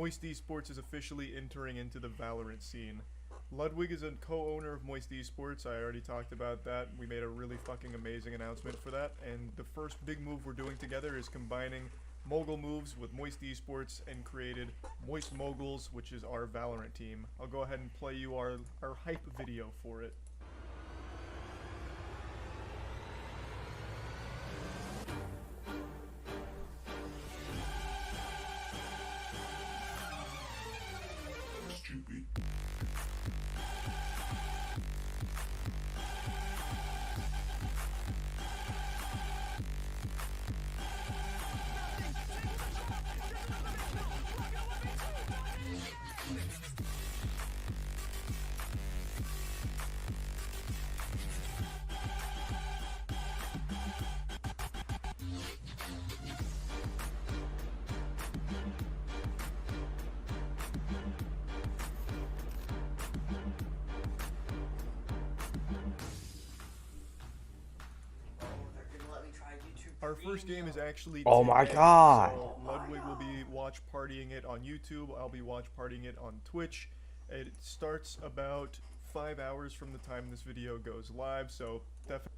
Moist Esports is officially entering into the Valorant scene. Ludwig is a co-owner of Moist Esports. I already talked about that. We made a really fucking amazing announcement for that. And the first big move we're doing together is combining Mogul Moves with Moist Esports and created Moist Moguls, which is our Valorant team. I'll go ahead and play you our hype video for it. Stupid. Our first game is actually Oh my today, God. So Ludwig will be watch partying it on YouTube. I'll be watch partying it on Twitch. It starts about 5 hours from the time this video goes live, so definitely.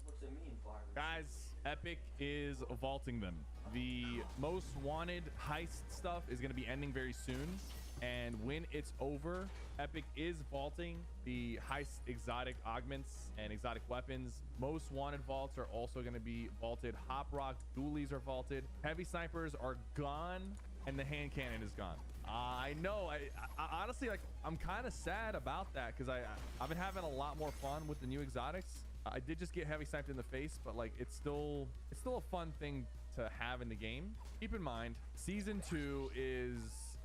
What's it mean, virus? Guys, Epic is vaulting them. The most wanted heist stuff is going to be ending very soon. And when it's over, Epic is vaulting the heist exotic augments and exotic weapons. Most wanted vaults are also going to be vaulted. Hop Rock dualies are vaulted. Heavy snipers are gone, and the hand cannon is gone. I know. I honestly, like, I'm kind of sad about that because I've been having a lot more fun with the new exotics. I did just get heavy sniped in the face, but like it's still a fun thing to have in the game. Keep in mind, season 2 is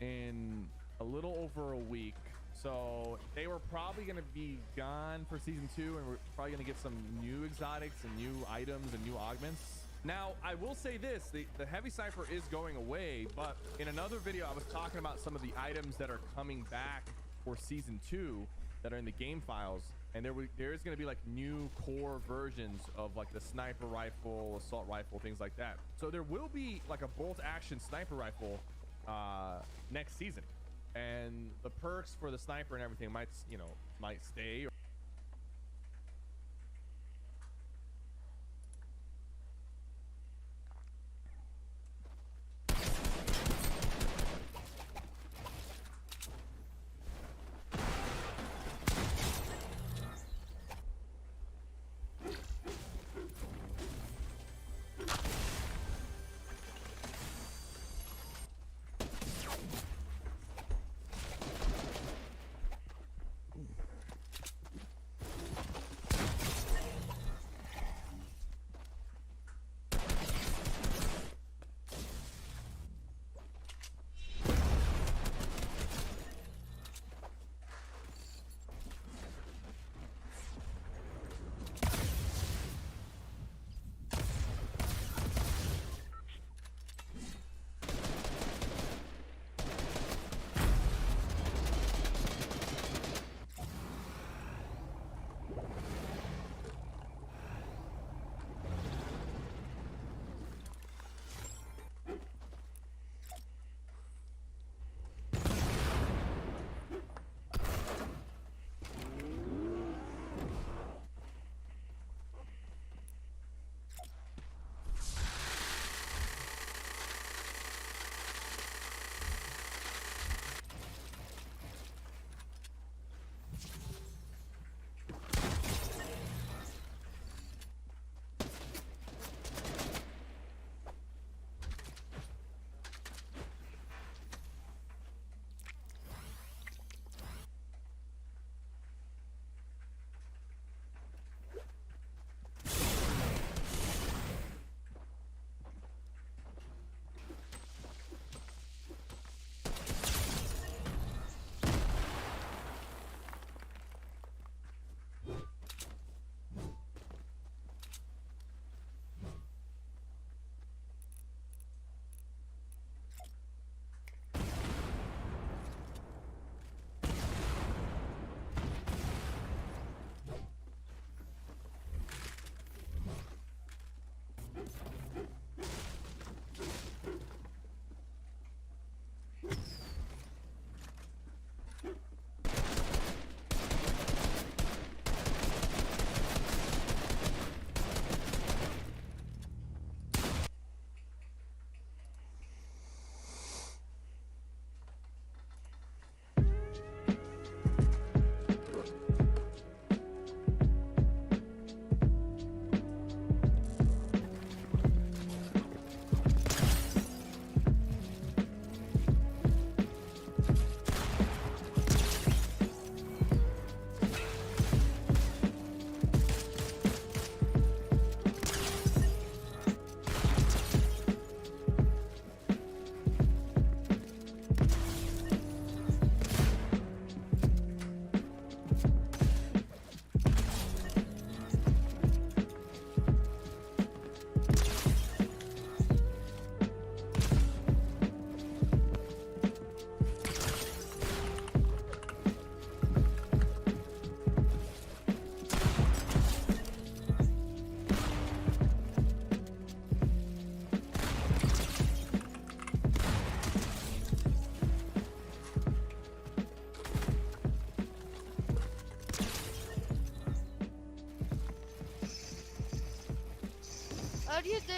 in a little over a week, so they were probably going to be gone for season 2, and we're probably going to get some new exotics and new items and new augments. Now, I will say this, the heavy sniper is going away, but in another video I was talking about some of the items that are coming back for season 2 that are in the game files, and there is going to be like new core versions of like the sniper rifle, assault rifle, things like that. So there will be like a bolt action sniper rifle next season, and the perks for the sniper and everything might stay.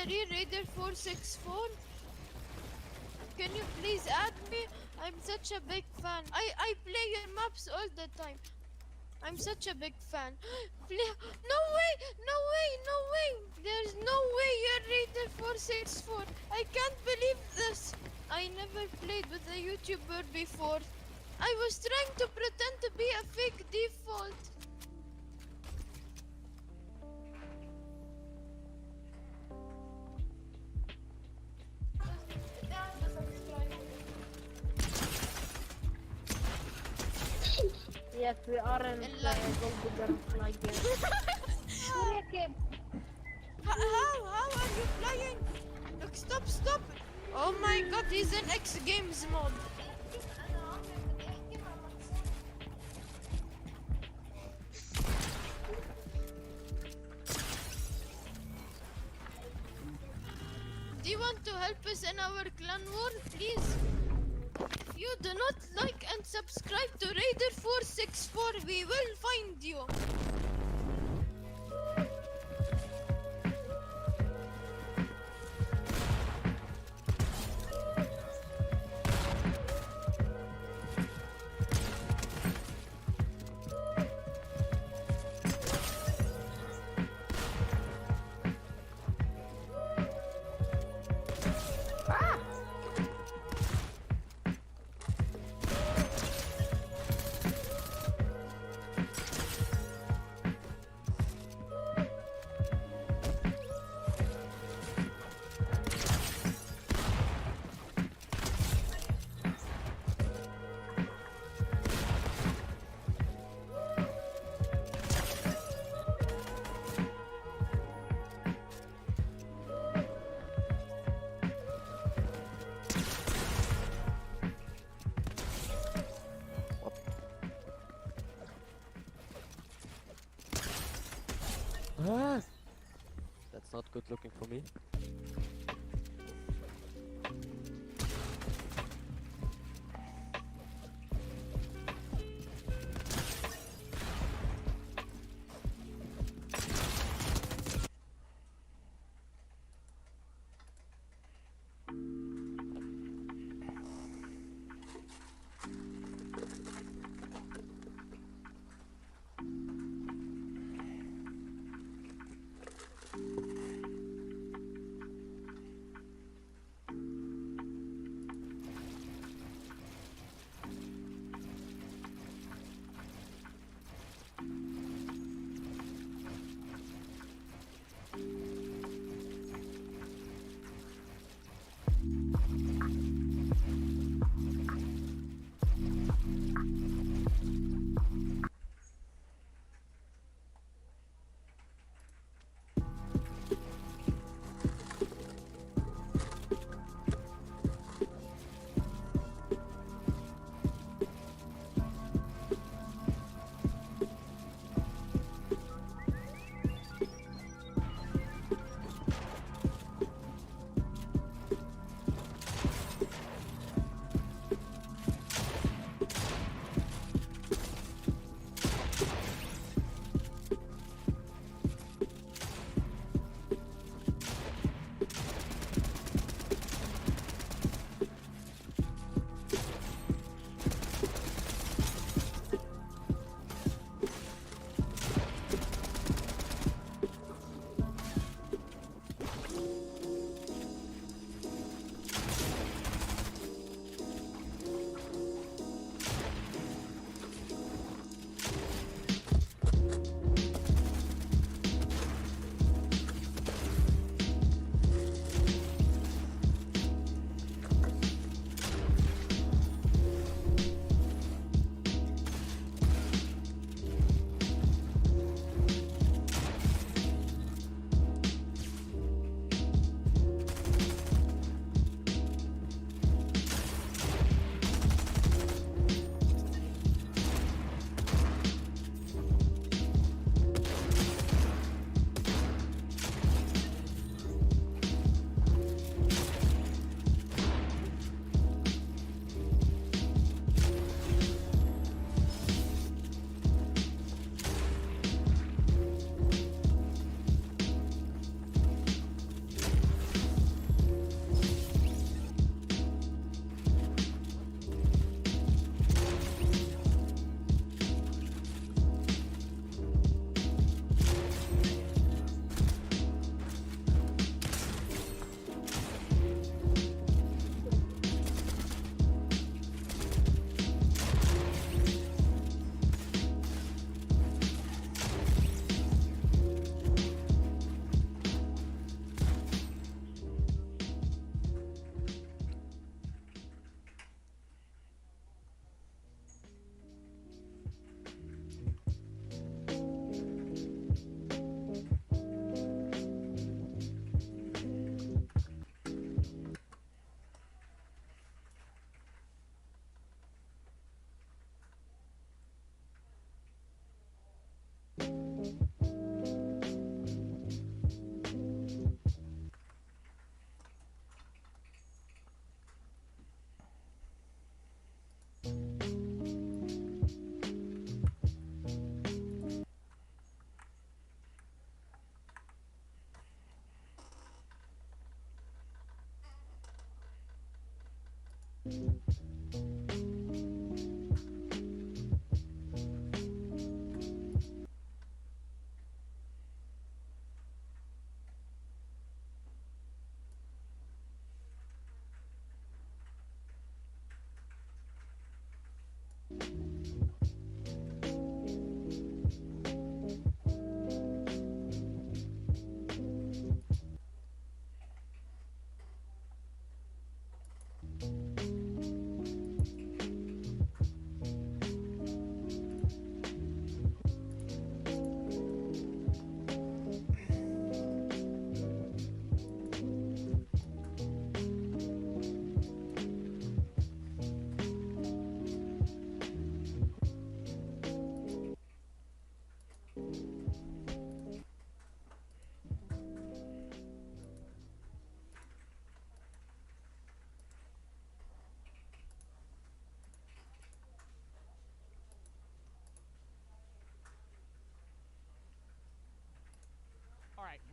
Raider 464? Can you please add me? I'm such a big fan. I play your maps all the time. I'm such a big fan. No way! No way! No way! There's no way you're Raider 464. I can't believe this. I never played with a YouTuber before. I was trying to pretend to be a fake default. Yes, we aren't gold digger like How are you flying? Look, stop. Oh my god, he's in X Games mode. Do you want to help us in our clan war, please? If you do not like and subscribe to Raider 464, we will find you. That's not good looking for me.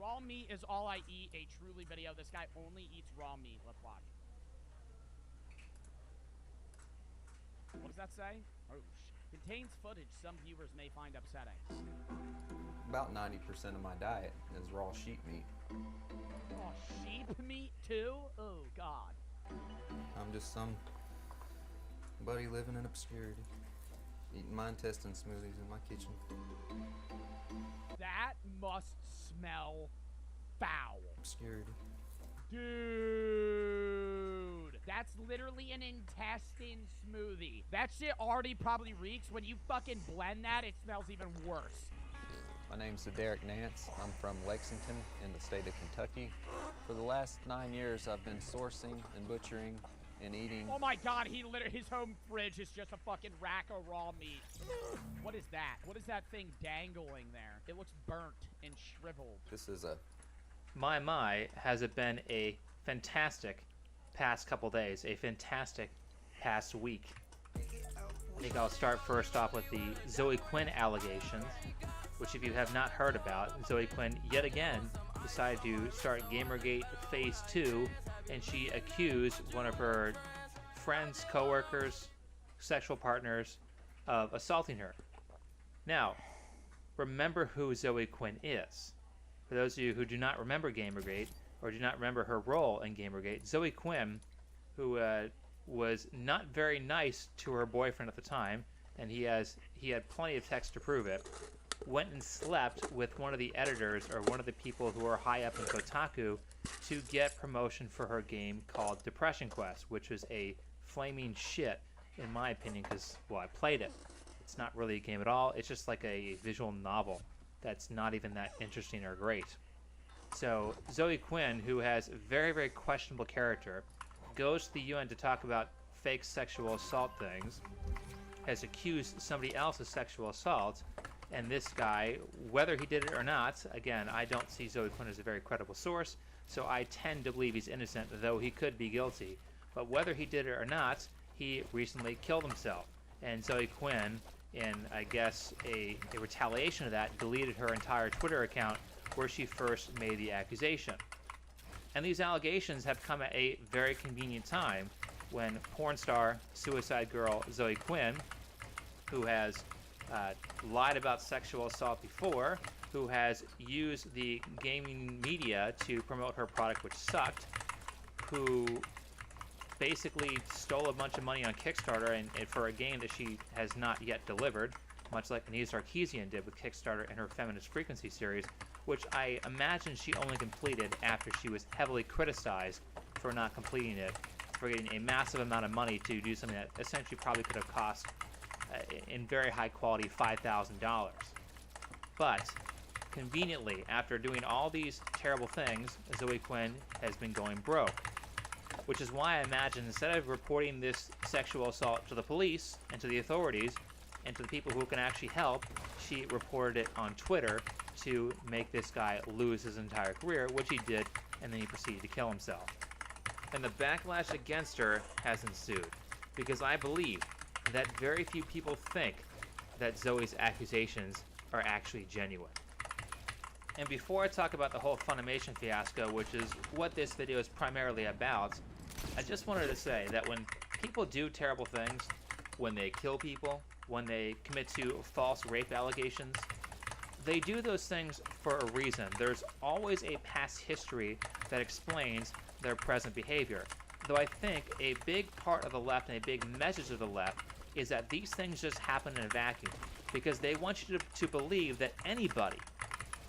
Raw meat is all I eat. A truly video. This guy only eats raw meat. Let's watch. What does that say? Oh, contains footage some viewers may find upsetting. About 90% of my diet is raw sheep meat. Raw sheep meat too? Oh God. I'm just some buddy living in obscurity, eating my intestine smoothies in my kitchen. That must smell foul. Obscurity. Dude, that's literally an intestine smoothie. That shit already probably reeks. When you fucking blend that, it smells even worse. My name's Derek Nance. I'm from Lexington in the state of Kentucky. For the last 9 years, I've been sourcing and butchering and eating. Oh my God, his home fridge is just a fucking rack of raw meat. What is that? What is that thing dangling there? It looks burnt and shriveled. This is a... My, has it been a fantastic past couple days, a fantastic past week. I think I'll start first off with the Zoe Quinn allegations, which if you have not heard about, Zoe Quinn yet again decided to start Gamergate Phase 2, and she accused one of her friends, coworkers, sexual partners of assaulting her. Now, remember who Zoe Quinn is. For those of you who do not remember Gamergate, or do not remember her role in Gamergate, Zoe Quinn, who was not very nice to her boyfriend at the time, and he had plenty of text to prove it, went and slept with one of the editors or one of the people who are high up in Kotaku to get promotion for her game called Depression Quest, which was a flaming shit in my opinion because, well, I played it. It's not really a game at all. It's just like a visual novel that's not even that interesting or great. So Zoe Quinn, who has a very, very questionable character, goes to the UN to talk about fake sexual assault things, has accused somebody else of sexual assault, and this guy, whether he did it or not, again, I don't see Zoe Quinn as a very credible source, so I tend to believe he's innocent, though he could be guilty. But whether he did it or not, he recently killed himself. And Zoe Quinn, in, I guess, a retaliation of that, deleted her entire Twitter account where she first made the accusation. And these allegations have come at a very convenient time when porn star, suicide girl Zoe Quinn, who has lied about sexual assault before, who has used the gaming media to promote her product, which sucked, who basically stole a bunch of money on Kickstarter and for a game that she has not yet delivered, much like Anita Sarkeesian did with Kickstarter and her Feminist Frequency series, which I imagine she only completed after she was heavily criticized for not completing it, for getting a massive amount of money to do something that essentially probably could have cost, in very high quality, $5,000. But conveniently, after doing all these terrible things, Zoe Quinn has been going broke. Which is why I imagine instead of reporting this sexual assault to the police and to the authorities and to the people who can actually help, she reported it on Twitter to make this guy lose his entire career, which he did, and then he proceeded to kill himself. And the backlash against her has ensued, because I believe that very few people think that Zoe's accusations are actually genuine. And before I talk about the whole Funimation fiasco, which is what this video is primarily about, I just wanted to say that when people do terrible things, when they kill people, when they commit to false rape allegations, they do those things for a reason. There's always a past history that explains their present behavior. Though I think a big part of the left and a big message of the left is that these things just happen in a vacuum because they want you to believe that anybody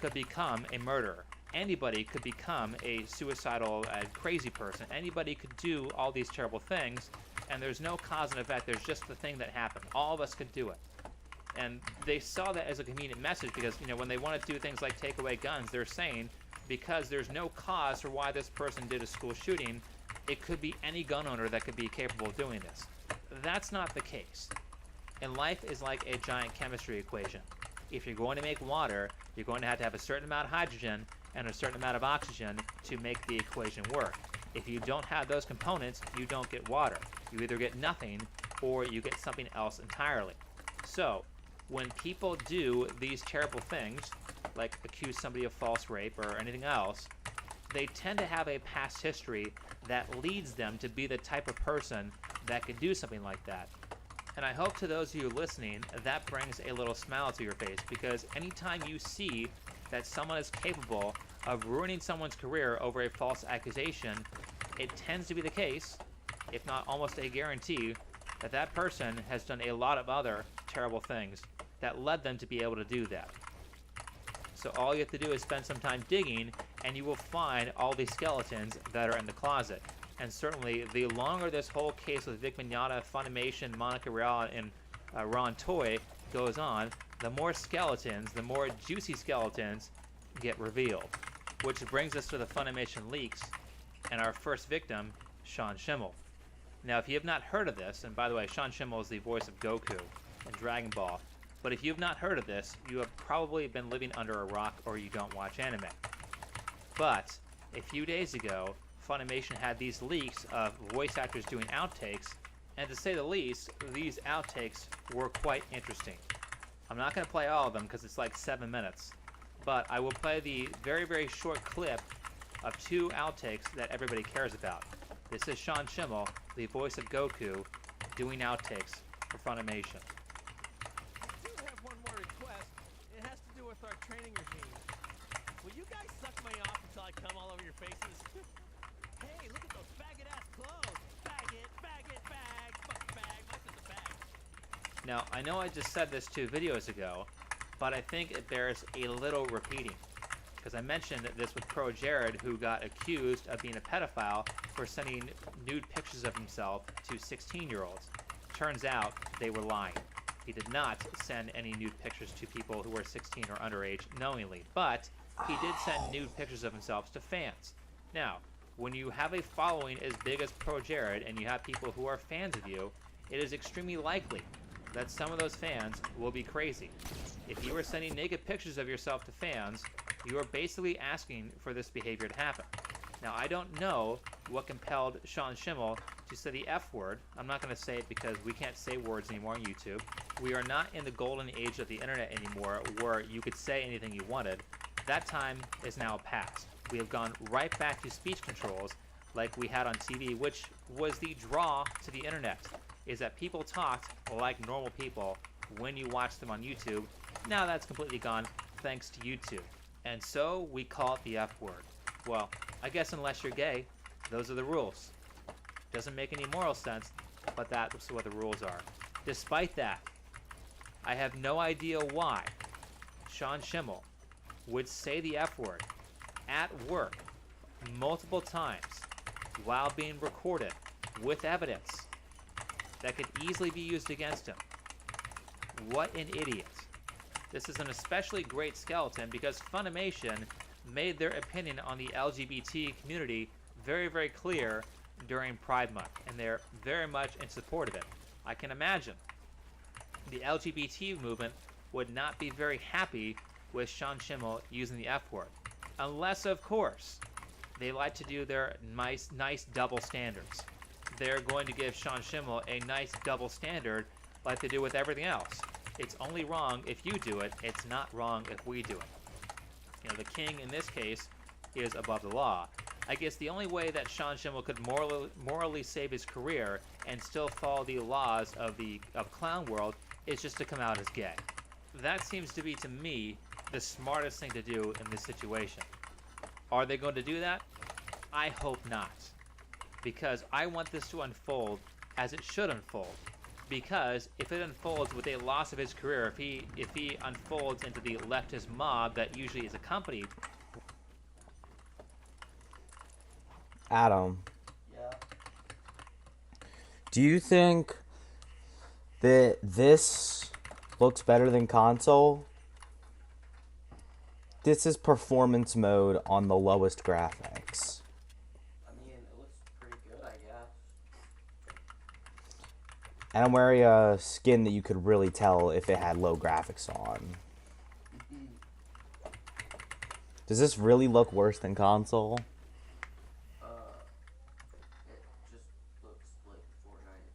could become a murderer. Anybody could become a suicidal, crazy person. Anybody could do all these terrible things, and there's no cause and effect. There's just the thing that happened. All of us could do it. And they saw that as a convenient message because, you know, when they want to do things like take away guns, they're saying because there's no cause for why this person did a school shooting, it could be any gun owner that could be capable of doing this. That's not the case. And life is like a giant chemistry equation. If you're going to make water, you're going to have a certain amount of hydrogen and a certain amount of oxygen to make the equation work. If you don't have those components, you don't get water. You either get nothing or you get something else entirely. So, when people do these terrible things, like accuse somebody of false rape or anything else, they tend to have a past history that leads them to be the type of person that can do something like that. And I hope to those of you listening, that brings a little smile to your face, because anytime you see that someone is capable of ruining someone's career over a false accusation, it tends to be the case, if not almost a guarantee, that that person has done a lot of other terrible things that led them to be able to do that. So all you have to do is spend some time digging, and you will find all these skeletons that are in the closet. And certainly, the longer this whole case with Vic Mignogna, Funimation, Monica Real, and Ron Toy goes on, the more skeletons, the more juicy skeletons get revealed. Which brings us to the Funimation leaks, and our first victim, Sean Schemmel. Now, if you have not heard of this, and by the way, Sean Schemmel is the voice of Goku in Dragon Ball, but if you have not heard of this, you have probably been living under a rock or you don't watch anime. But a few days ago, Funimation had these leaks of voice actors doing outtakes, and to say the least, these outtakes were quite interesting. I'm not going to play all of them because it's like 7 minutes, but I will play the very, very short clip of 2 outtakes that everybody cares about. This is Sean Schemmel, the voice of Goku, doing outtakes for Funimation. I do have one more request. It has to do with our training regime. Will you guys suck me off until I come all over your faces? Hey, look at those faggot-ass clothes. Faggot, faggot, bag, fuck bag. Mine says a bag. Now, I know I just said this 2 videos ago, but I think it bears a little repeating. Because I mentioned this with Pro Jared, who got accused of being a pedophile for sending nude pictures of himself to 16-year-olds. Turns out they were lying. He did not send any nude pictures to people who were 16 or underage knowingly, but he did send nude pictures of himself to fans. Now, when you have a following as big as Pro Jared and you have people who are fans of you, it is extremely likely that some of those fans will be crazy. If you are sending naked pictures of yourself to fans, you are basically asking for this behavior to happen. Now, I don't know what compelled Sean Schemmel to say the F word. I'm not going to say it because we can't say words anymore on YouTube. We are not in the golden age of the internet anymore where you could say anything you wanted. That time is now past. We have gone right back to speech controls like we had on TV, which was the draw to the internet, is that people talked like normal people when you watched them on YouTube. Now that's completely gone thanks to YouTube. And so we call it the F word. Well, I guess unless you're gay, those are the rules. Doesn't make any moral sense, but that's what the rules are. Despite that, I have no idea why Sean Schemmel would say the F word at work multiple times while being recorded with evidence that could easily be used against him. What an idiot. This is an especially great skeleton because Funimation made their opinion on the LGBT community very, very clear during Pride Month, and they're very much in support of it. I can imagine the LGBT movement would not be very happy with Sean Schemmel using the F word, unless, of course, they like to do their nice double standards. They're going to give Sean Schemmel a nice double standard like they do with everything else. It's only wrong if you do it. It's not wrong if we do it. You know, the king in this case is above the law. I guess the only way that Sean Schemmel could morally save his career and still follow the laws of clown world is just to come out as gay. That seems to be, to me, the smartest thing to do in this situation. Are they going to do that? I hope not. Because I want this to unfold as it should unfold. Because if it unfolds with a loss of his career, if he unfolds into the leftist mob that usually is accompanied. Adam. Yeah. Do you think that this looks better than console? This is performance mode on the lowest graphics. I mean, it looks pretty good, I guess. And I'm wearing a skin that you could really tell if it had low graphics on. Does this really look worse than console? It just looks like Fortnite.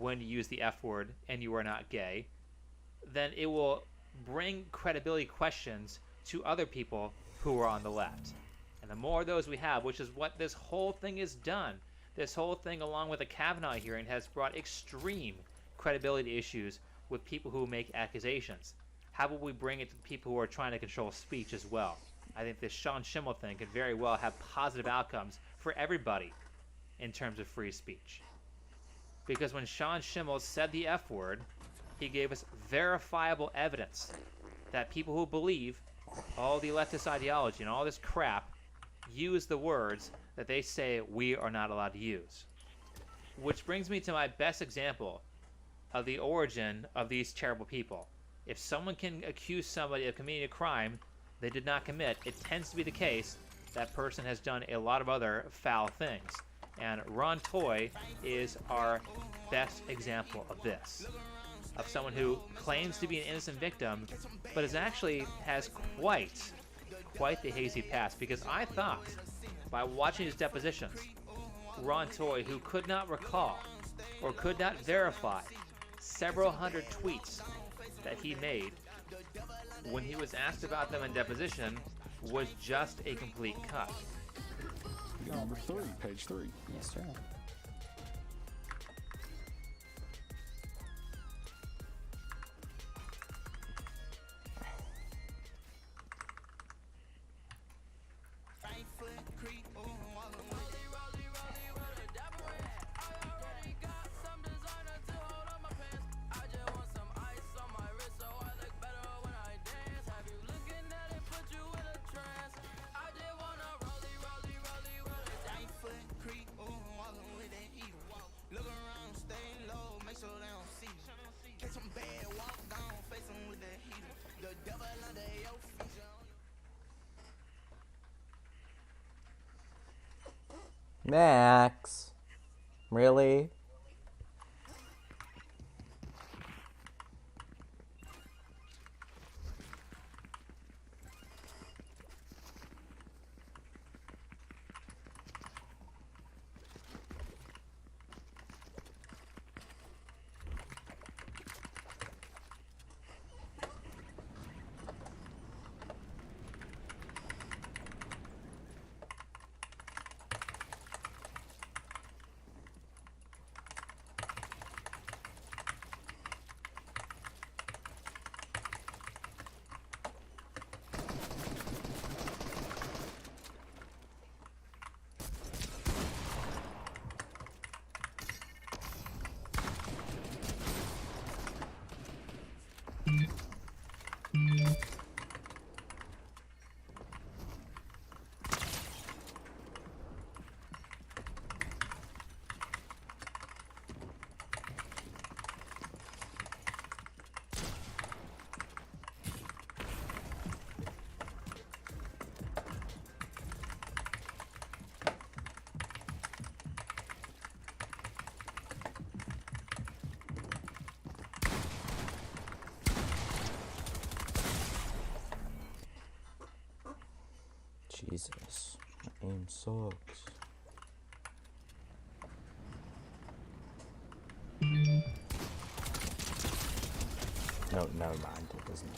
when you use the F word and you are not gay, then it will bring credibility questions to other people who are on the left. And the more of those we have, which is what this whole thing is done, this whole thing along with the Kavanaugh hearing has brought extreme credibility issues with people who make accusations. How will we bring it to the people who are trying to control speech as well? I think this Sean Schimmel thing could very well have positive outcomes for everybody in terms of free speech. Because when Sean Schimmel said the F word, he gave us verifiable evidence that people who believe all the leftist ideology and all this crap use the words that they say we are not allowed to use. Which brings me to my best example of the origin of these terrible people. If someone can accuse somebody of committing a crime they did not commit, it tends to be the case that person has done a lot of other foul things. And Ron Toy is our best example of this. Of someone who claims to be an innocent victim, but is actually has quite the hazy past. Because I thought, by watching his depositions, Ron Toy, who could not recall or could not verify several hundred tweets that he made when he was asked about them in deposition, was just a complete cut. Number 3, page 3. Yes, sir. Max. Really? Jesus, my aim sucks. No, never mind, it doesn't.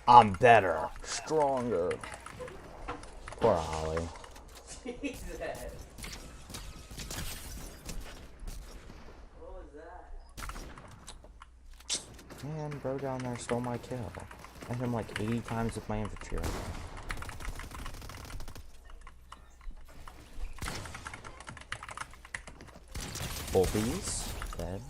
I'm better, stronger. Poor Ollie. Jesus. What was that? Man, bro down there stole my kill. I hit him like 80 times with my infantry rifle. Both these, dead.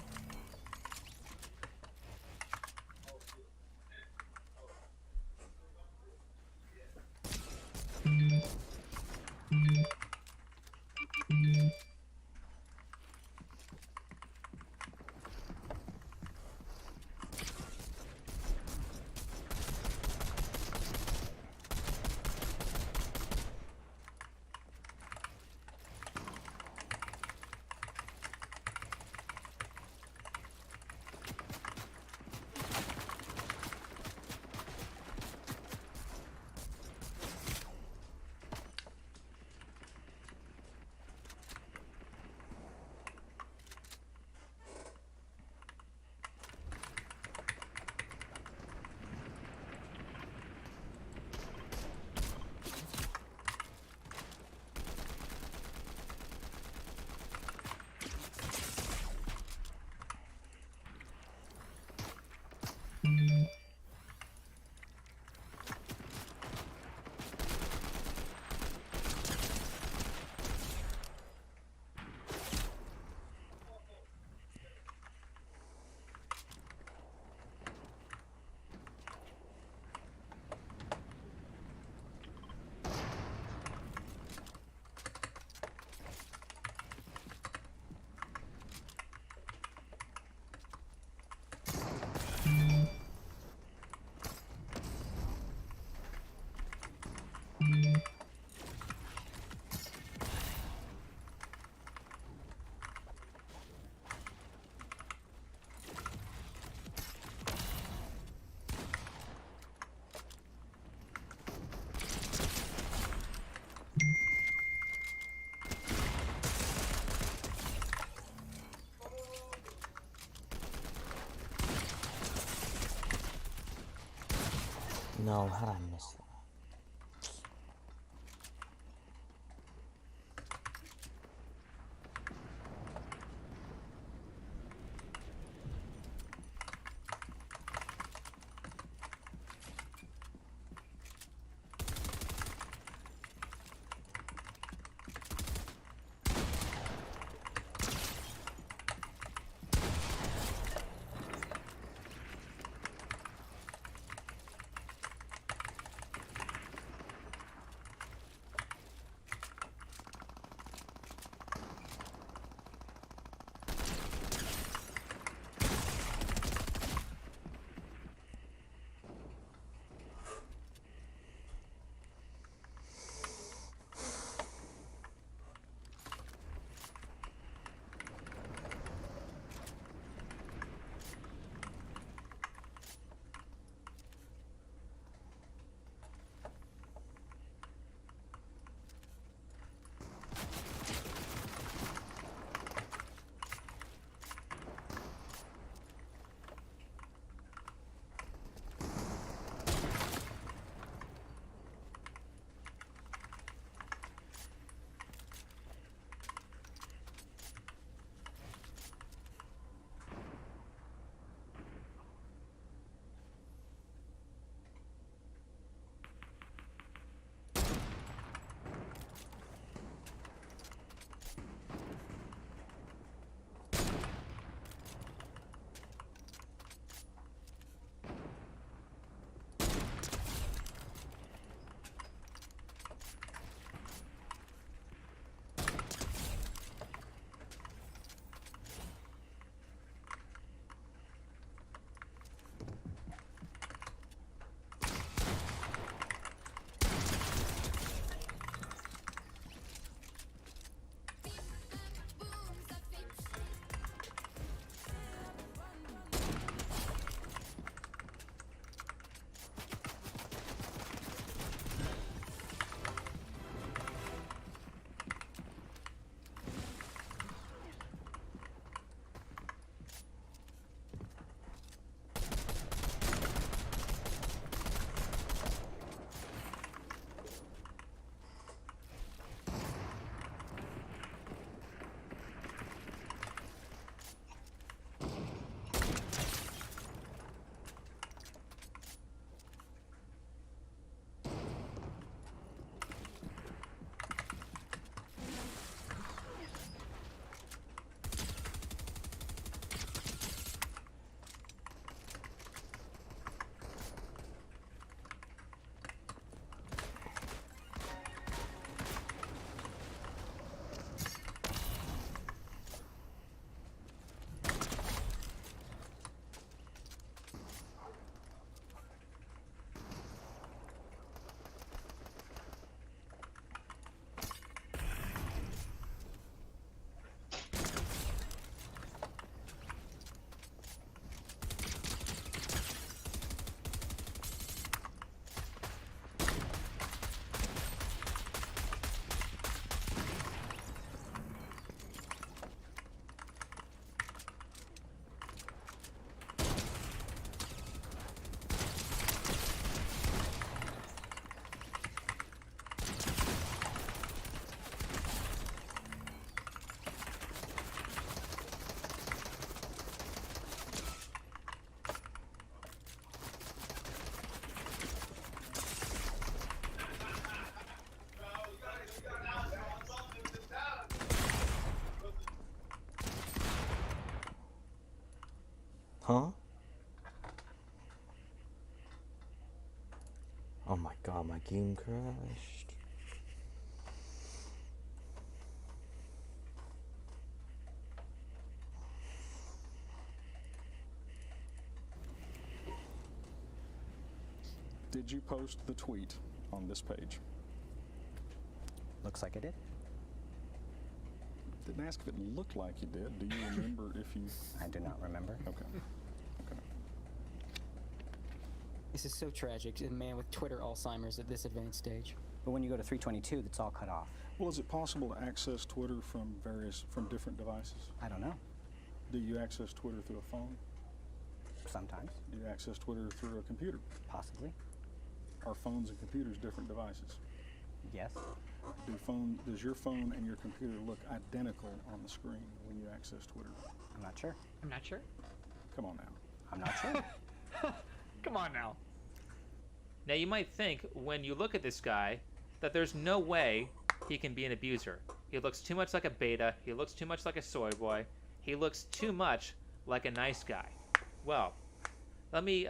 No, how'd I miss that? Huh? Oh my god, my game crashed. Did you post the tweet on this page? Looks like I did. Didn't ask if it looked like you did. Do you remember if you... I do not remember. Okay. Okay. This is so tragic. A man with Twitter Alzheimer's at this advanced stage. But when you go to 322, that's all cut off. Well, is it possible to access Twitter from different devices? I don't know. Do you access Twitter through a phone? Sometimes. Do you access Twitter through a computer? Possibly. Are phones and computers different devices? Yes. Does your phone and your computer look identical on the screen when you access Twitter? I'm not sure. I'm not sure. Come on now. I'm not sure. Come on now. Now you might think when you look at this guy that there's no way he can be an abuser. He looks too much like a beta. He looks too much like a soy boy. He looks too much like a nice guy. Well, let me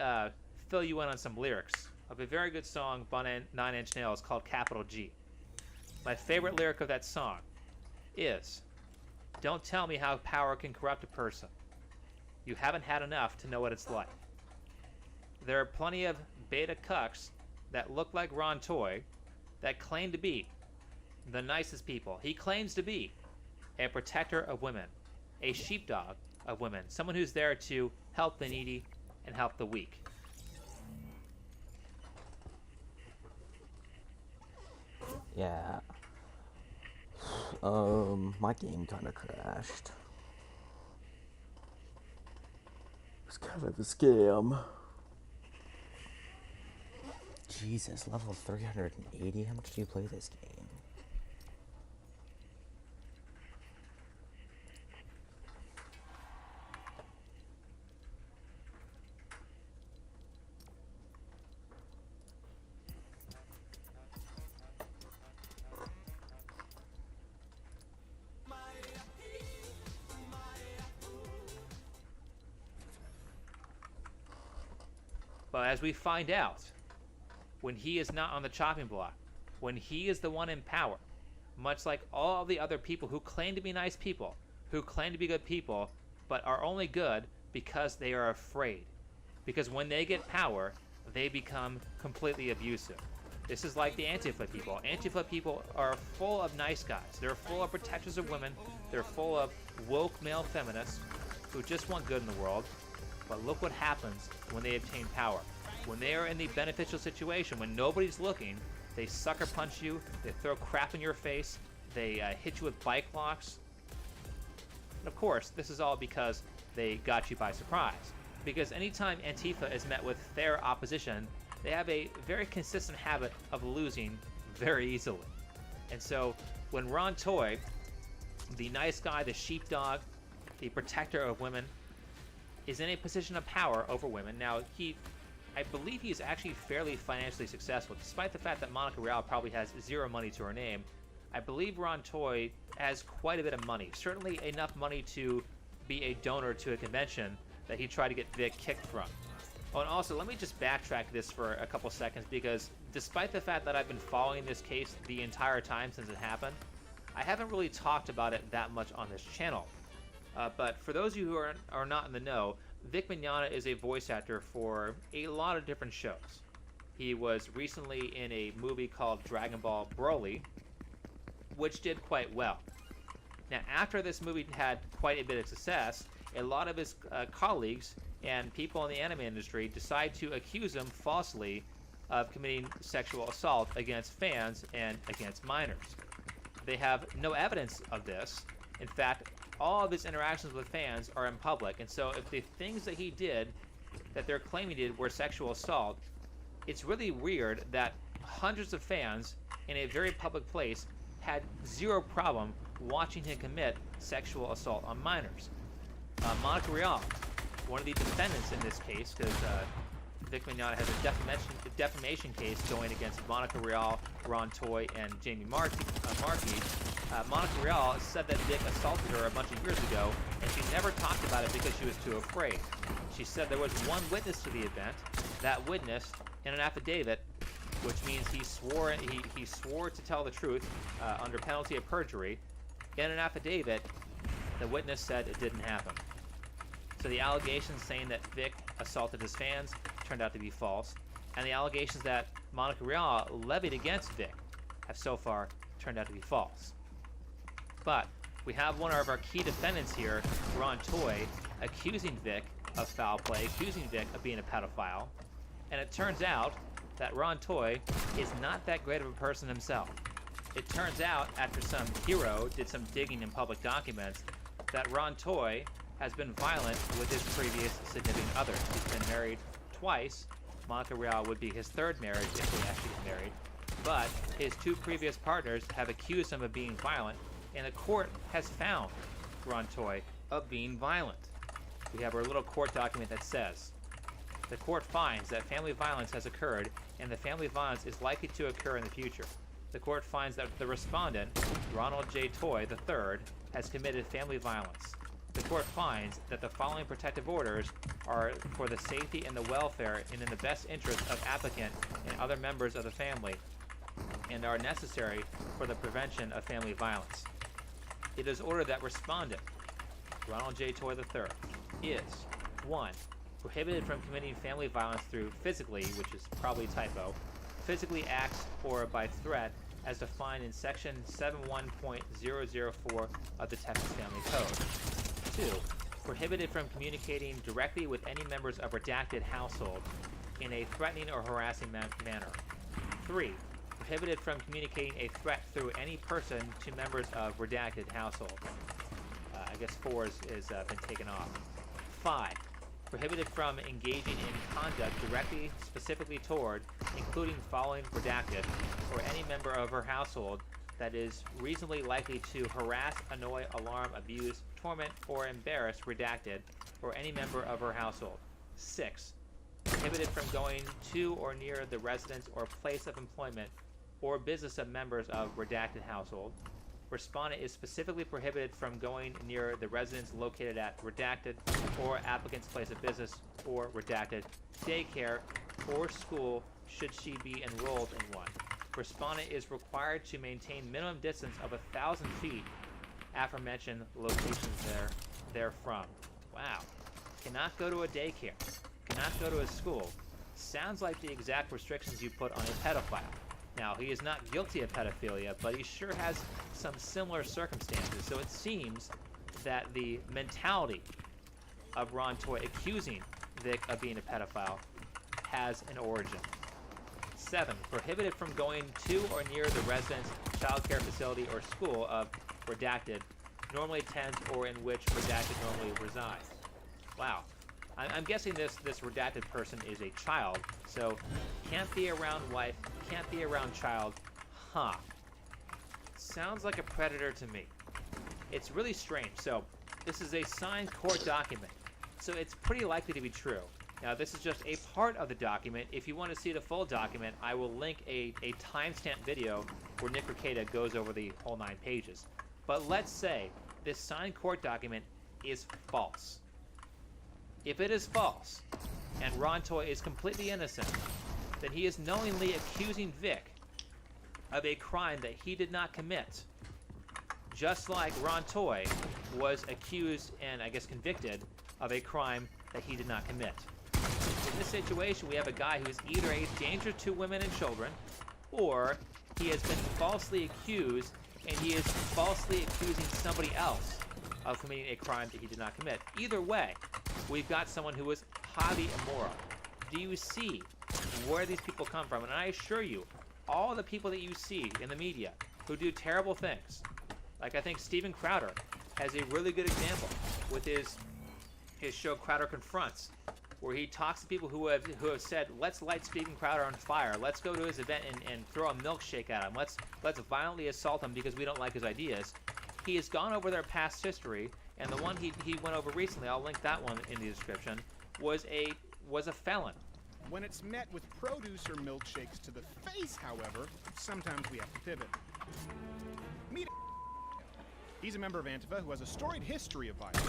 fill you in on some lyrics of a very good song by Nine Inch Nails called Capital G. My favorite lyric of that song is, "Don't tell me how power can corrupt a person. You haven't had enough to know what it's like." There are plenty of beta cucks that look like Ron Toy that claim to be the nicest people. He claims to be a protector of women, a sheepdog of women, someone who's there to help the needy and help the weak. Yeah. My game kind of crashed. It's kind of a scam. Jesus, level 380? How much do you play this game? But as we find out, when he is not on the chopping block, when he is the one in power, much like all the other people who claim to be nice people, who claim to be good people, but are only good because they are afraid. Because when they get power, they become completely abusive. This is like the Antifa people. Antifa people are full of nice guys. They're full of protectors of women. They're full of woke male feminists who just want good in the world. But look what happens when they obtain power. When they are in the beneficial situation, when nobody's looking, they sucker punch you, they throw crap in your face, they hit you with bike locks. And of course, this is all because they got you by surprise. Because anytime Antifa is met with fair opposition, they have a very consistent habit of losing very easily. And so when Ron Toy, the nice guy, the sheepdog, the protector of women, is in a position of power over women. Now, I believe he's actually fairly financially successful, despite the fact that Monica Real probably has zero money to her name. I believe Ron Toy has quite a bit of money, certainly enough money to be a donor to a convention that he tried to get Vic kicked from. Oh, and also, let me just backtrack this for a couple seconds, because despite the fact that I've been following this case the entire time since it happened, I haven't really talked about it that much on this channel. But for those of you who are not in the know, Vic Mignogna is a voice actor for a lot of different shows. He was recently in a movie called Dragon Ball Broly, which did quite well. Now, after this movie had quite a bit of success, a lot of his colleagues and people in the anime industry decide to accuse him falsely of committing sexual assault against fans and against minors. They have no evidence of this. In fact, all of his interactions with fans are in public, and so if the things that he did, that they're claiming he did, were sexual assault, it's really weird that hundreds of fans in a very public place had zero problem watching him commit sexual assault on minors. Monica Real, one of the defendants in this case, because Vic Mignogna has a defamation case going against Monica Real, Ron Toy, and Jamie Markey. Monica Real said that Vic assaulted her a bunch of years ago, and she never talked about it because she was too afraid. She said there was one witness to the event. That witness, in an affidavit, which means he swore to tell the truth under penalty of perjury. In an affidavit, the witness said it didn't happen. So the allegations saying that Vic assaulted his fans turned out to be false, and the allegations that Monica Real levied against Vic have so far turned out to be false. But we have one of our key defendants here, Ron Toy, accusing Vic of foul play, accusing Vic of being a pedophile, and it turns out that Ron Toy is not that great of a person himself. It turns out, after some hero did some digging in public documents, that Ron Toy has been violent with his previous significant others. He's been married twice. Monica Real would be his third marriage if they actually get married. But his two previous partners have accused him of being violent, and the court has found Ron Toy of being violent. We have our little court document that says, the court finds that family violence has occurred, and the family violence is likely to occur in the future. The court finds that the respondent, Ronald J. Toy III, has committed family violence. The court finds that the following protective orders are for the safety and the welfare and in the best interest of applicant and other members of the family, and are necessary for the prevention of family violence. It is ordered that respondent, Ronald J. Toy III, is 1. Prohibited from committing family violence through physically, which is probably typo, physically acts or by threat as defined in section 71.004 of the Texas Family Code. 2. Prohibited from communicating directly with any members of redacted household in a threatening or harassing manner. 3. Prohibited from communicating a threat through any person to members of redacted household. I guess 4 is been taken off. 5. Prohibited from engaging in conduct directly, specifically toward, including following redacted, or any member of her household that is reasonably likely to harass, annoy, alarm, abuse, torment, or embarrass redacted, or any member of her household. 6. Prohibited from going to or near the residence or place of employment or business of members of redacted household. Respondent is specifically prohibited from going near the residence located at redacted or applicant's place of business or redacted daycare or school should she be enrolled in one. Respondent is required to maintain minimum distance of 1,000 feet aforementioned locations therefrom. Wow. Cannot go to a daycare. Cannot go to a school. Sounds like the exact restrictions you put on a pedophile. Now, he is not guilty of pedophilia, but he sure has some similar circumstances. So it seems that the mentality of Ron Toy accusing Vic of being a pedophile has an origin. 7. Prohibited from going to or near the residence, childcare facility, or school of redacted, normally attends or in which redacted normally resides. Wow. I'm guessing this redacted person is a child, so can't be around wife, can't be around child. Huh. Sounds like a predator to me. It's really strange. So this is a signed court document, so it's pretty likely to be true. Now, this is just a part of the document. If you want to see the full document, I will link a timestamp video where Nick Rekieta goes over the whole 9 pages. But let's say this signed court document is false. If it is false, and Ron Toy is completely innocent, then he is knowingly accusing Vic of a crime that he did not commit. Just like Ron Toy was accused and, I guess, convicted of a crime that he did not commit. In this situation, we have a guy who is either a danger to women and children, or he has been falsely accused, and he is falsely accusing somebody else of committing a crime that he did not commit. Either way, we've got someone who is highly immoral. Do you see where these people come from? And I assure you, all the people that you see in the media who do terrible things, like I think Steven Crowder has a really good example with his show Crowder Confronts, where he talks to people who have said, let's light Steven Crowder on fire, let's go to his event and throw a milkshake at him, let's violently assault him because we don't like his ideas. He has gone over their past history, and the one he went over recently, I'll link that one in the description, was a felon. When it's met with produce or milkshakes to the face, however, sometimes we have to pivot. Meet He's a member of Antifa who has a storied history of violence.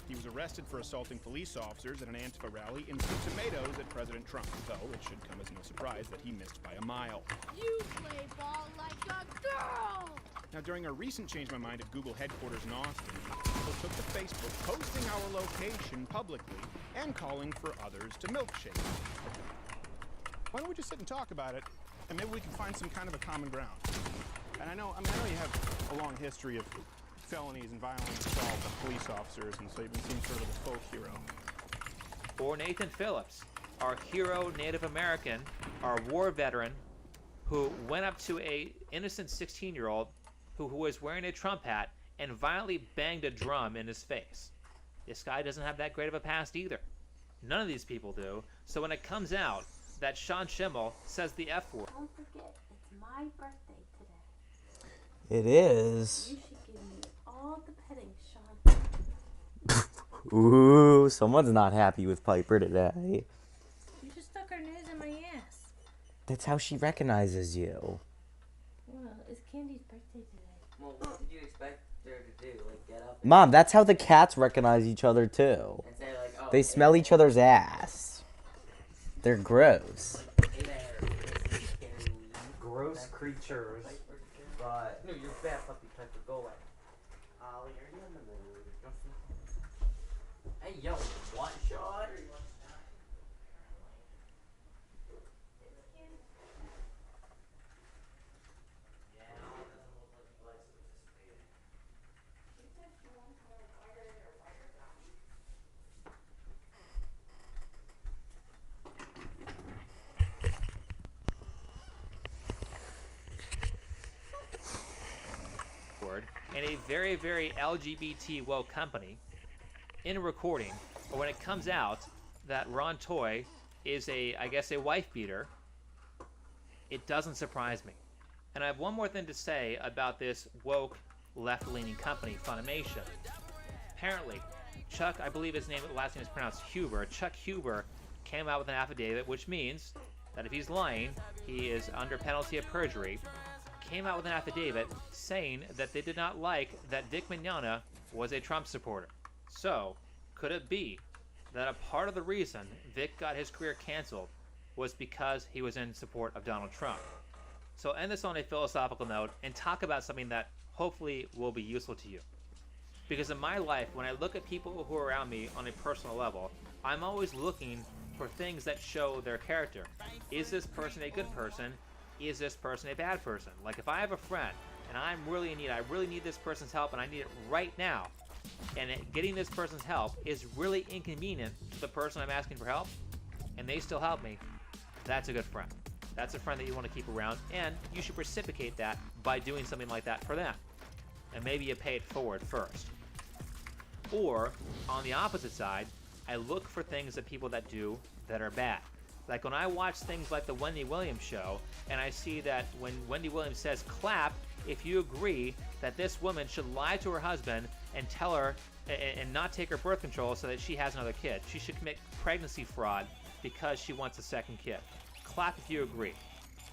He was arrested for assaulting police officers at an Antifa rally and threw tomatoes at President Trump, though it should come as no surprise that he missed by a mile. You play ball like a girl! Now, during a recent Change My Mind at Google headquarters in Austin, people took to Facebook posting our location publicly and calling for others to milkshake. Why don't we just sit and talk about it, and maybe we can find some kind of a common ground. And I know you have a long history of felonies and violent assault of police officers, and so you've been seen sort of as a folk hero. Or Nathan Phillips, our hero Native American, our war veteran, who went up to a innocent 16-year-old who was wearing a Trump hat and violently banged a drum in his face. This guy doesn't have that great of a past either. None of these people do. So when it comes out that Sean Schimmel says the F word... Don't forget, it's my birthday today. It is. You should give me all the petting, Sean. Ooh, someone's not happy with Piper today. You just stuck her nose in my ass. That's how she recognizes you. Well, it's Candy's birthday today. Well, what did you expect her to do? Like, get up and Mom, that's how the cats recognize each other too. and say, like, oh, They smell each other's ass. They're gross. hey there, this is Candy. Gross creatures. But no, you're bad, puppy Piper. Go away. Ollie, are you in the mood? Hey, yo, what shot? In a very, very LGBT woke company, in a recording, or when it comes out that Ron Toy is I guess a wife beater, it doesn't surprise me. And I have one more thing to say about this woke left-leaning company, Funimation. Apparently, Chuck, I believe his last name is pronounced Huber, Chuck Huber came out with an affidavit, which means that if he's lying, he is under penalty of perjury, came out with an affidavit saying that they did not like that Vic Mignogna was a Trump supporter. So, could it be that a part of the reason Vic got his career canceled was because he was in support of Donald Trump? So end this on a philosophical note and talk about something that hopefully will be useful to you. Because in my life, when I look at people who are around me on a personal level, I'm always looking for things that show their character. Is this person a good person? Is this person a bad person? Like if I have a friend and I'm really in need, I really need this person's help and I need it right now, and getting this person's help is really inconvenient to the person I'm asking for help, and they still help me, that's a good friend. That's a friend that you want to keep around, and you should reciprocate that by doing something like that for them. And maybe you pay it forward first. Or, on the opposite side, I look for things that people that do that are bad. Like when I watch things like the Wendy Williams show, and I see that when Wendy Williams says clap if you agree that this woman should lie to her husband and tell her and not take her birth control so that she has another kid. She should commit pregnancy fraud because she wants a second kid. Clap if you agree.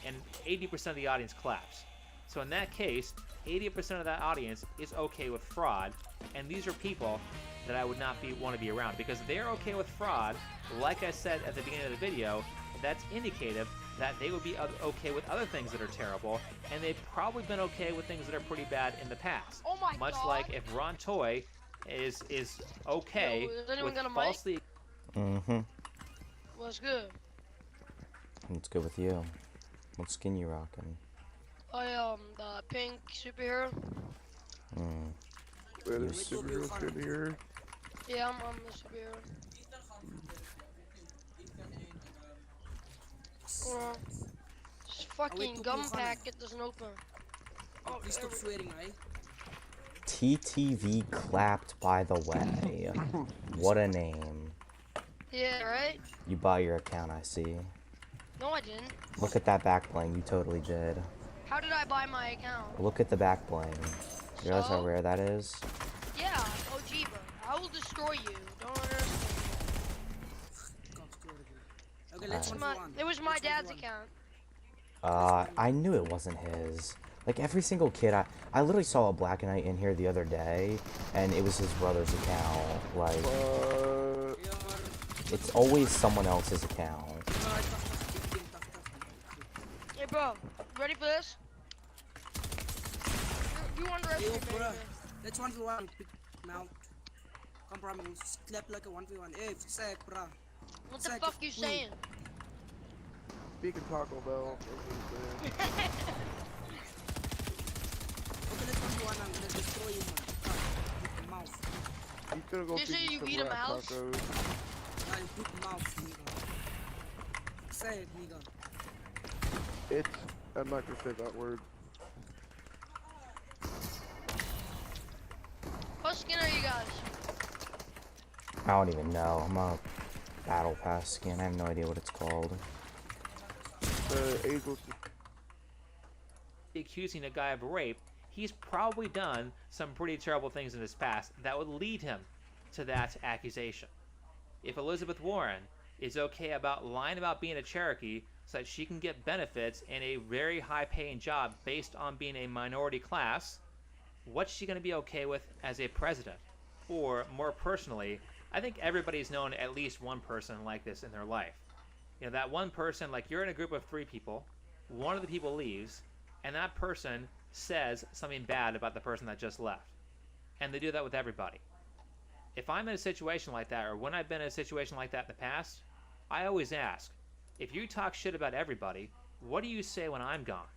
And 80% of the audience claps. So in that case, 80% of that audience is okay with fraud, and these are people that I would not want to be around because they're okay with fraud. Like I said at the beginning of the video, that's indicative that they would be okay with other things that are terrible, and they've probably been okay with things that are pretty bad in the past. Oh my Much God. like if Ron Toy is okay Yo, is anyone with got a mic? falsely. Mm-hmm. What's good? What's good with you? What skin you rocking? I the pink superhero. Mm. Superhero. Yeah, I'm the superhero. This fucking gum packet doesn't open. Oh, Please stop swearing, right? TTV clapped, by the way. What a name. Yeah, right? You bought your account, I see. No, I didn't. Look at that back bling. You totally did. How did I buy my account? Look at the back bling. You realize how So? rare that is? Yeah, OG, bro. I will destroy you. Don't understand. It was my dad's account. I knew it wasn't his. Like, every single kid, I literally saw a Black Knight in here the other day, and it was his brother's account. Like, it's always someone else's account. Hey, bro, ready for this? You want to Yo, rescue me? bro. Let's 1v1. Now. Come, bro. I'm slap like a 1v1. Hey, sec, bro. What the fuck you saying? Speaking Taco Bell. Okay, let's 1v1. I'm gonna destroy you, man. With the mouse. You could go You say you some eat a rat mouse? tacos. Nah, you put the mouse, nigga. Say it, nigga. I'm not gonna say that word. What skin are you guys? I don't even know. I'm a Battle Pass skin. I have no idea what it's called. Accusing a guy of rape, he's probably done some pretty terrible things in his past that would lead him to that accusation. If Elizabeth Warren is okay about lying about being a Cherokee so that she can get benefits and a very high-paying job based on being a minority class, what's she going to be okay with as a president? Or, more personally, I think everybody's known at least one person like this in their life. You know, that one person, like you're in a group of 3 people, one of the people leaves, and that person says something bad about the person that just left. And they do that with everybody. If I'm in a situation like that, or when I've been in a situation like that in the past, I always ask, if you talk shit about everybody, what do you say when I'm gone?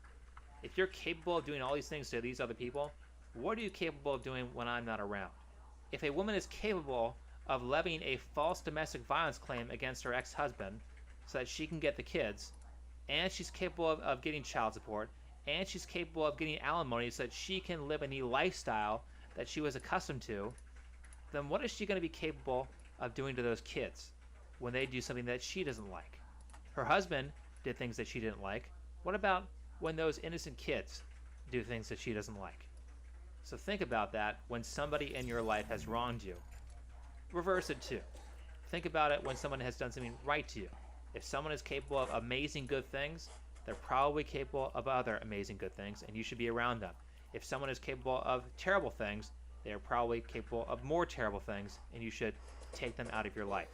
If you're capable of doing all these things to these other people, what are you capable of doing when I'm not around? If a woman is capable of levying a false domestic violence claim against her ex-husband so that she can get the kids, and she's capable of getting child support, and she's capable of getting alimony so that she can live in the lifestyle that she was accustomed to, then what is she going to be capable of doing to those kids when they do something that she doesn't like? Her husband did things that she didn't like. What about when those innocent kids do things that she doesn't like? So think about that when somebody in your life has wronged you. Reverse it too. Think about it when someone has done something right to you. If someone is capable of amazing good things, they're probably capable of other amazing good things, and you should be around them. If someone is capable of terrible things, they are probably capable of more terrible things, and you should take them out of your life.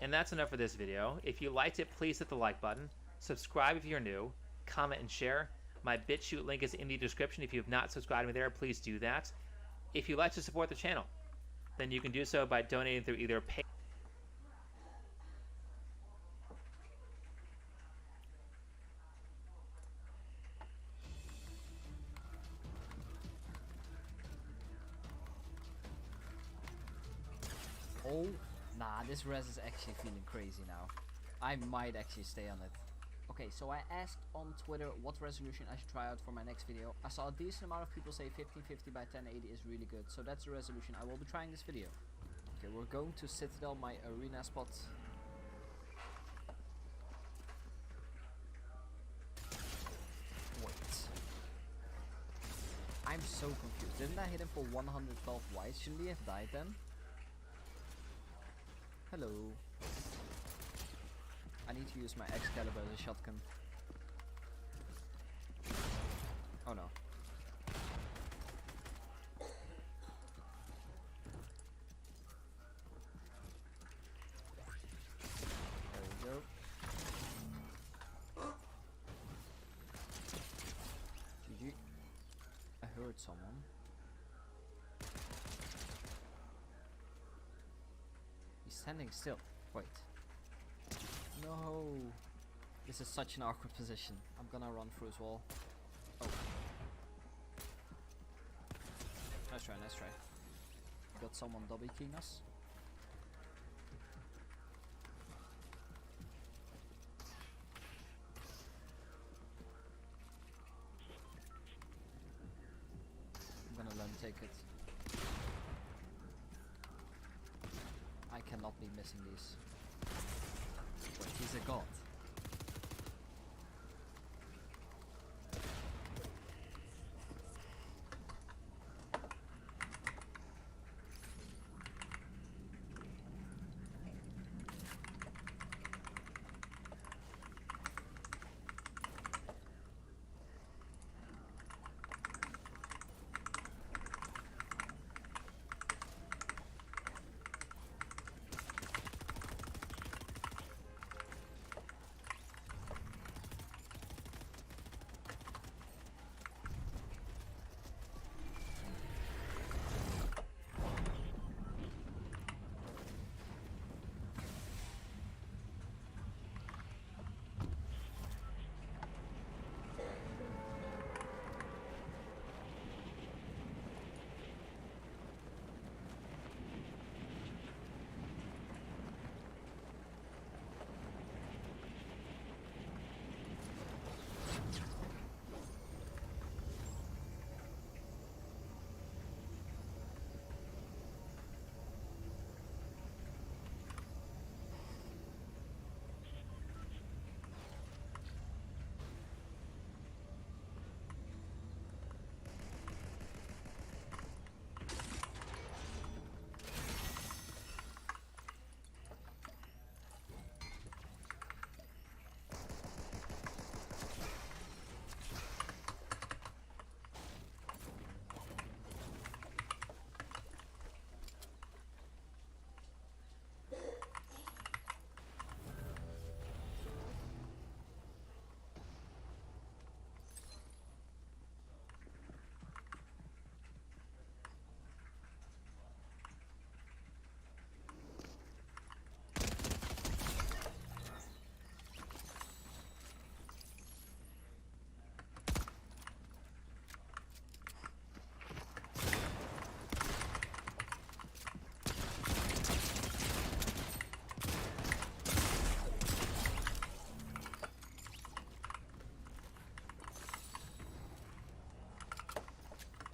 And that's enough for this video. If you liked it, please hit the like button. Subscribe if you're new. Comment and share. My BitChute link is in the description. If you have not subscribed to me there, please do that. If you'd like to support the channel, then you can do so by donating through either Pay. Oh, nah, this res is actually feeling crazy now. I might actually stay on it. Okay, so I asked on Twitter what resolution I should try out for my next video. I saw a decent amount of people say 1550 by 1080 is really good, so that's the resolution I will be trying this video. Okay, we're going to Citadel, my arena spot. Wait. I'm so confused. Didn't I hit him for 112 whites? Shouldn't he have died then? Hello. I need to use my Excalibur as a shotgun. Oh no. There we go. GG. I heard someone. He's standing still. Wait. No. This is such an awkward position. I'm gonna run through his wall. Oh. Nice try, nice try. Got someone double keying us. I'm gonna let him take it. I cannot be missing these. Wait, he's a god.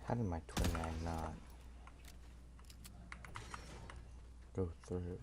How did my twin mag not go through?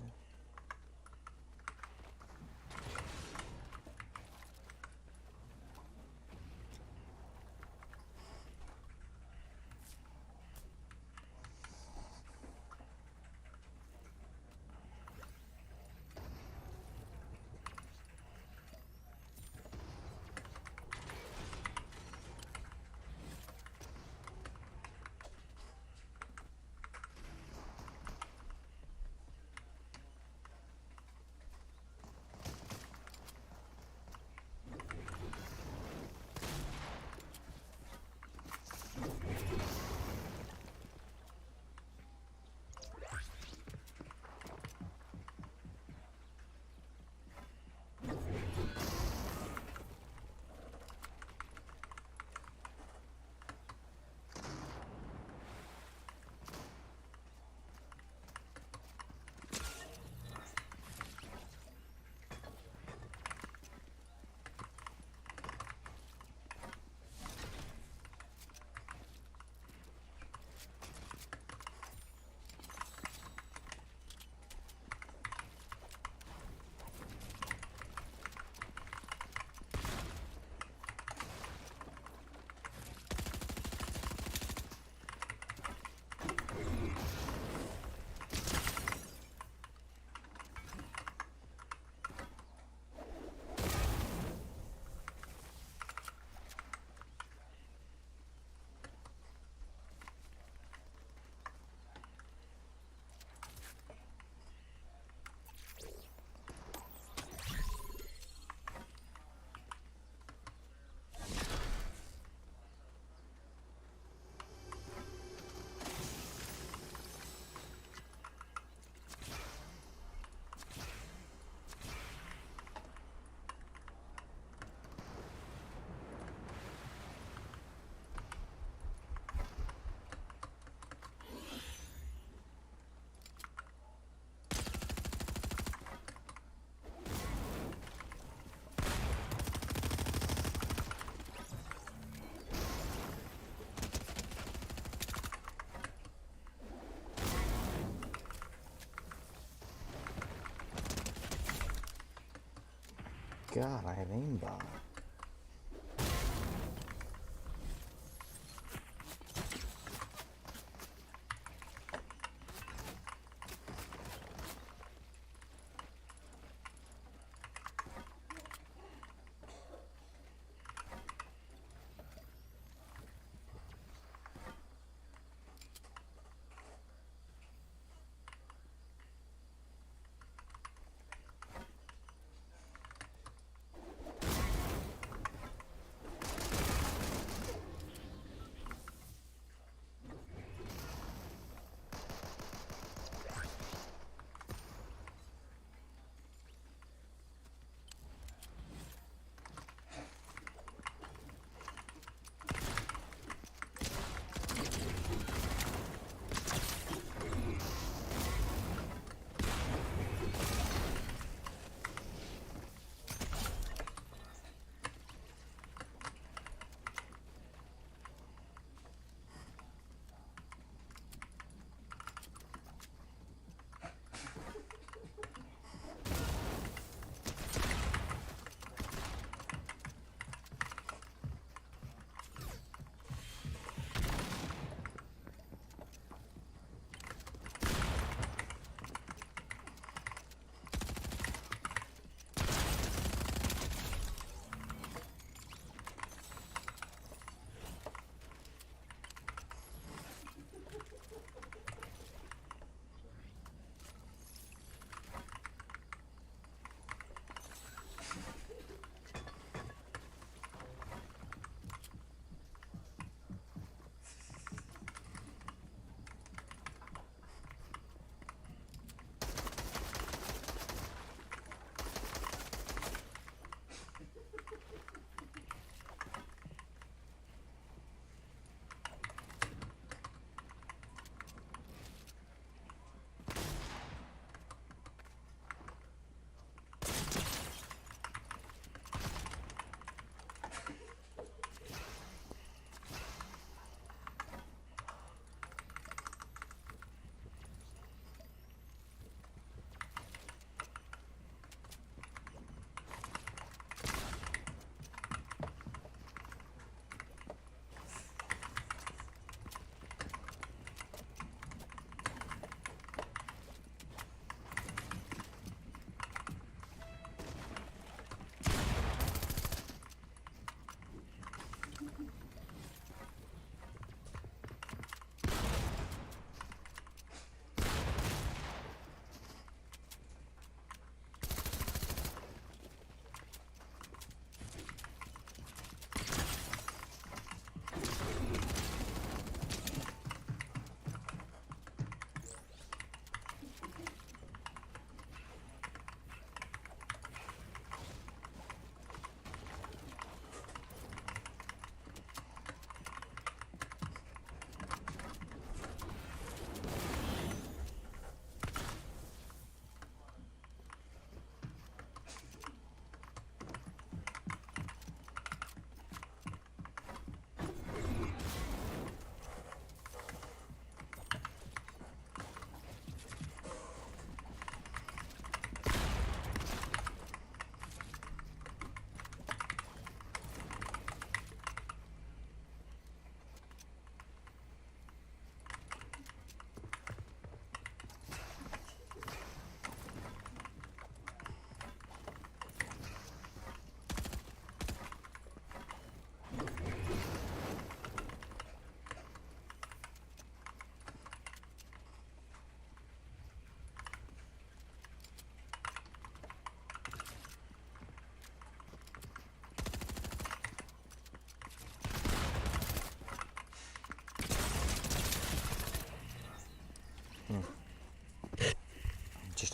God, I have aimbot.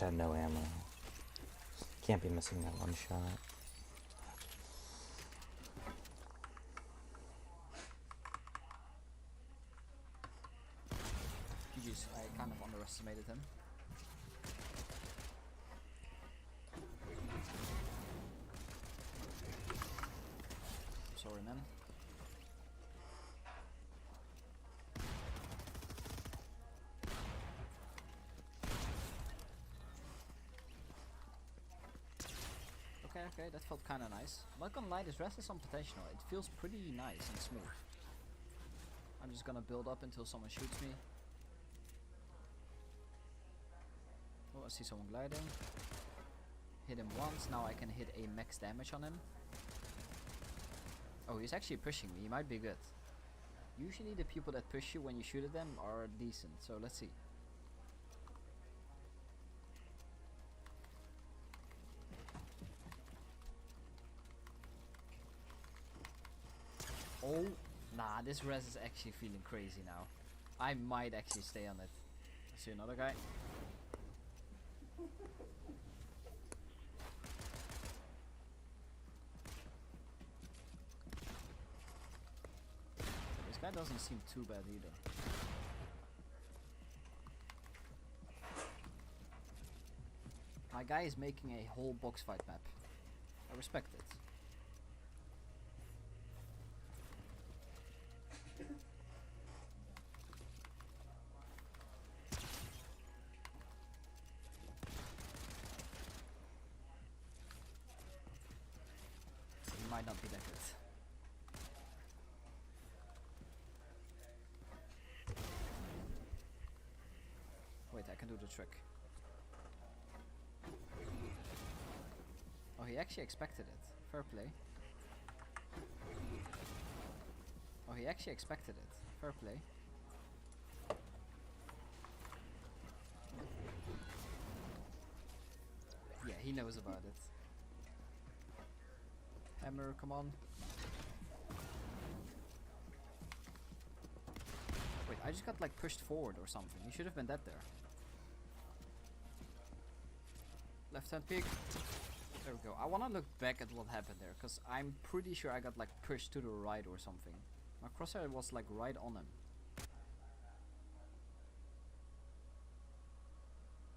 had no ammo. Can't be missing that one shot. GG's, I kind of underestimated him. I'm sorry, man. Okay, that felt kinda nice. I'm not gonna lie, this rest has some potential. It feels pretty nice and smooth. I'm just gonna build up until someone shoots me. Oh, I see someone gliding. Hit him once, now I can hit a max damage on him. Oh, he's actually pushing me, he might be good. Usually the people that push you when you shoot at them are decent, so let's see. Oh, nah, this res is actually feeling crazy now. I might actually stay on it. I see another guy. This guy doesn't seem too bad either. My guy is making a whole box fight map. I respect it. Might not be that good. Wait, I can do the trick. Oh, he actually expected it. Fair play. Oh, he actually expected it. Fair play. Yeah, he knows about it. Hammer, come on. Wait, I just got like pushed forward or something. You should have been dead there. Left hand peek. There we go. I wanna look back at what happened there, because I'm pretty sure I got like pushed to the right or something. My crosshair was like right on him.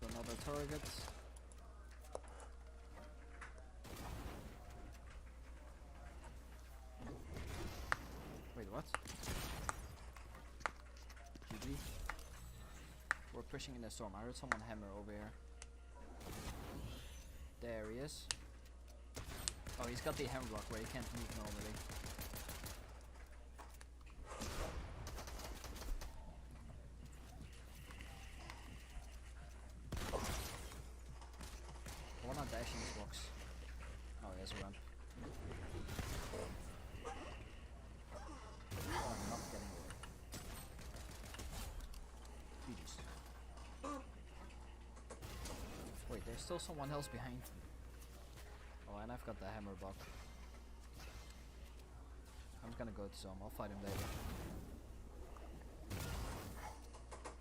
Another target. Wait, what? GG. We're pushing in the storm. I heard someone hammer over here. There he is. Oh, he's got the hammer block where he can't move normally. I wanna dash in this box. Oh, he has a ramp. Oh, I'm not getting away. GG's. Wait, there's still someone else behind me. Oh, and I've got the hammer block. I'm just gonna go to some. I'll fight him later.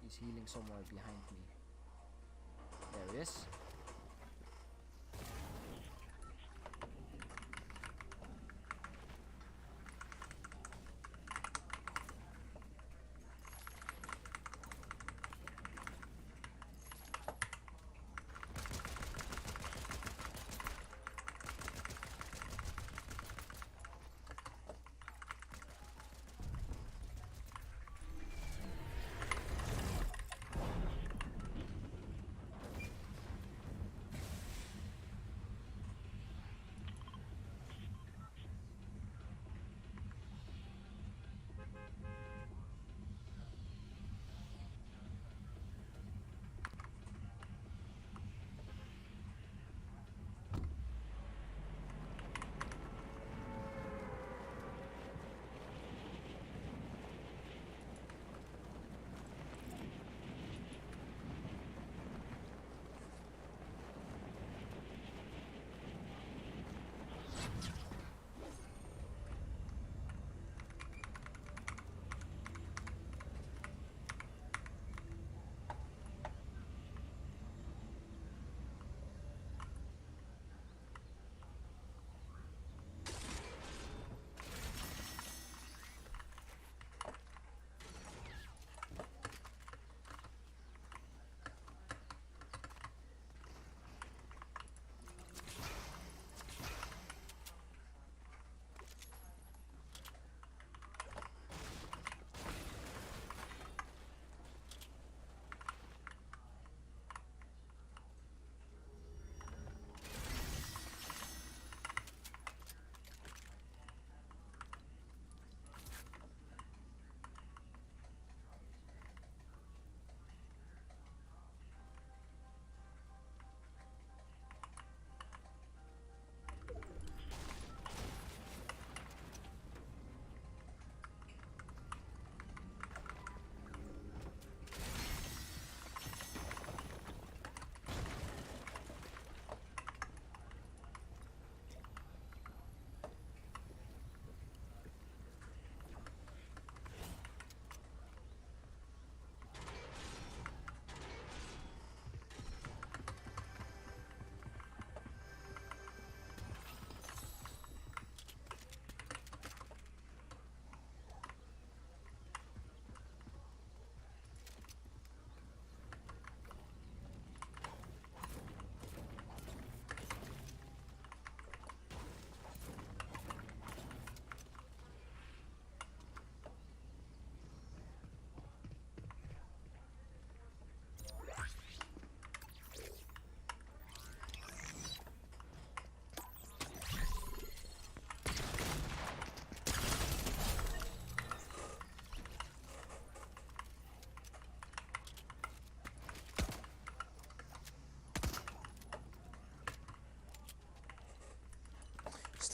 He's healing somewhere behind me. There he is.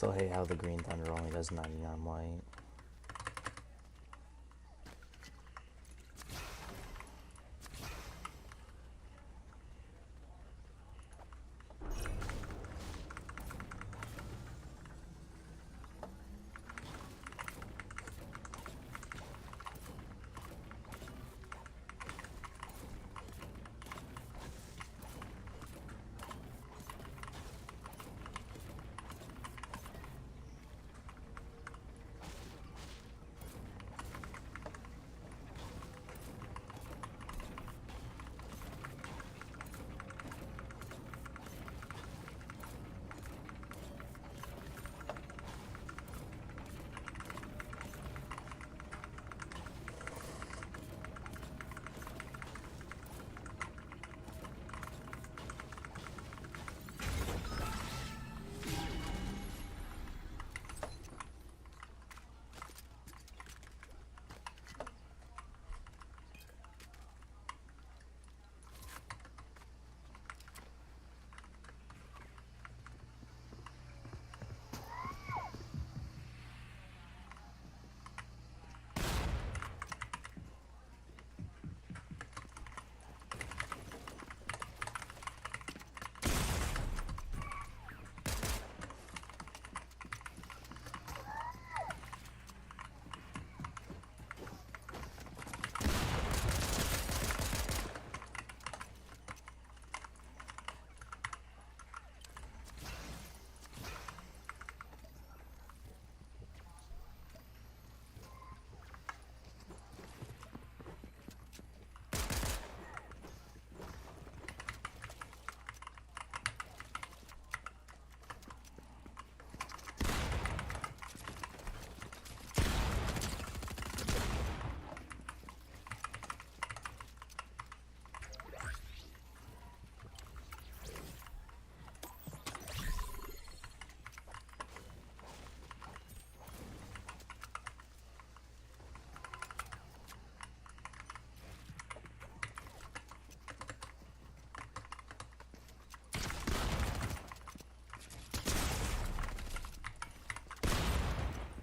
Still hate how the Green Thunder only does 99 white.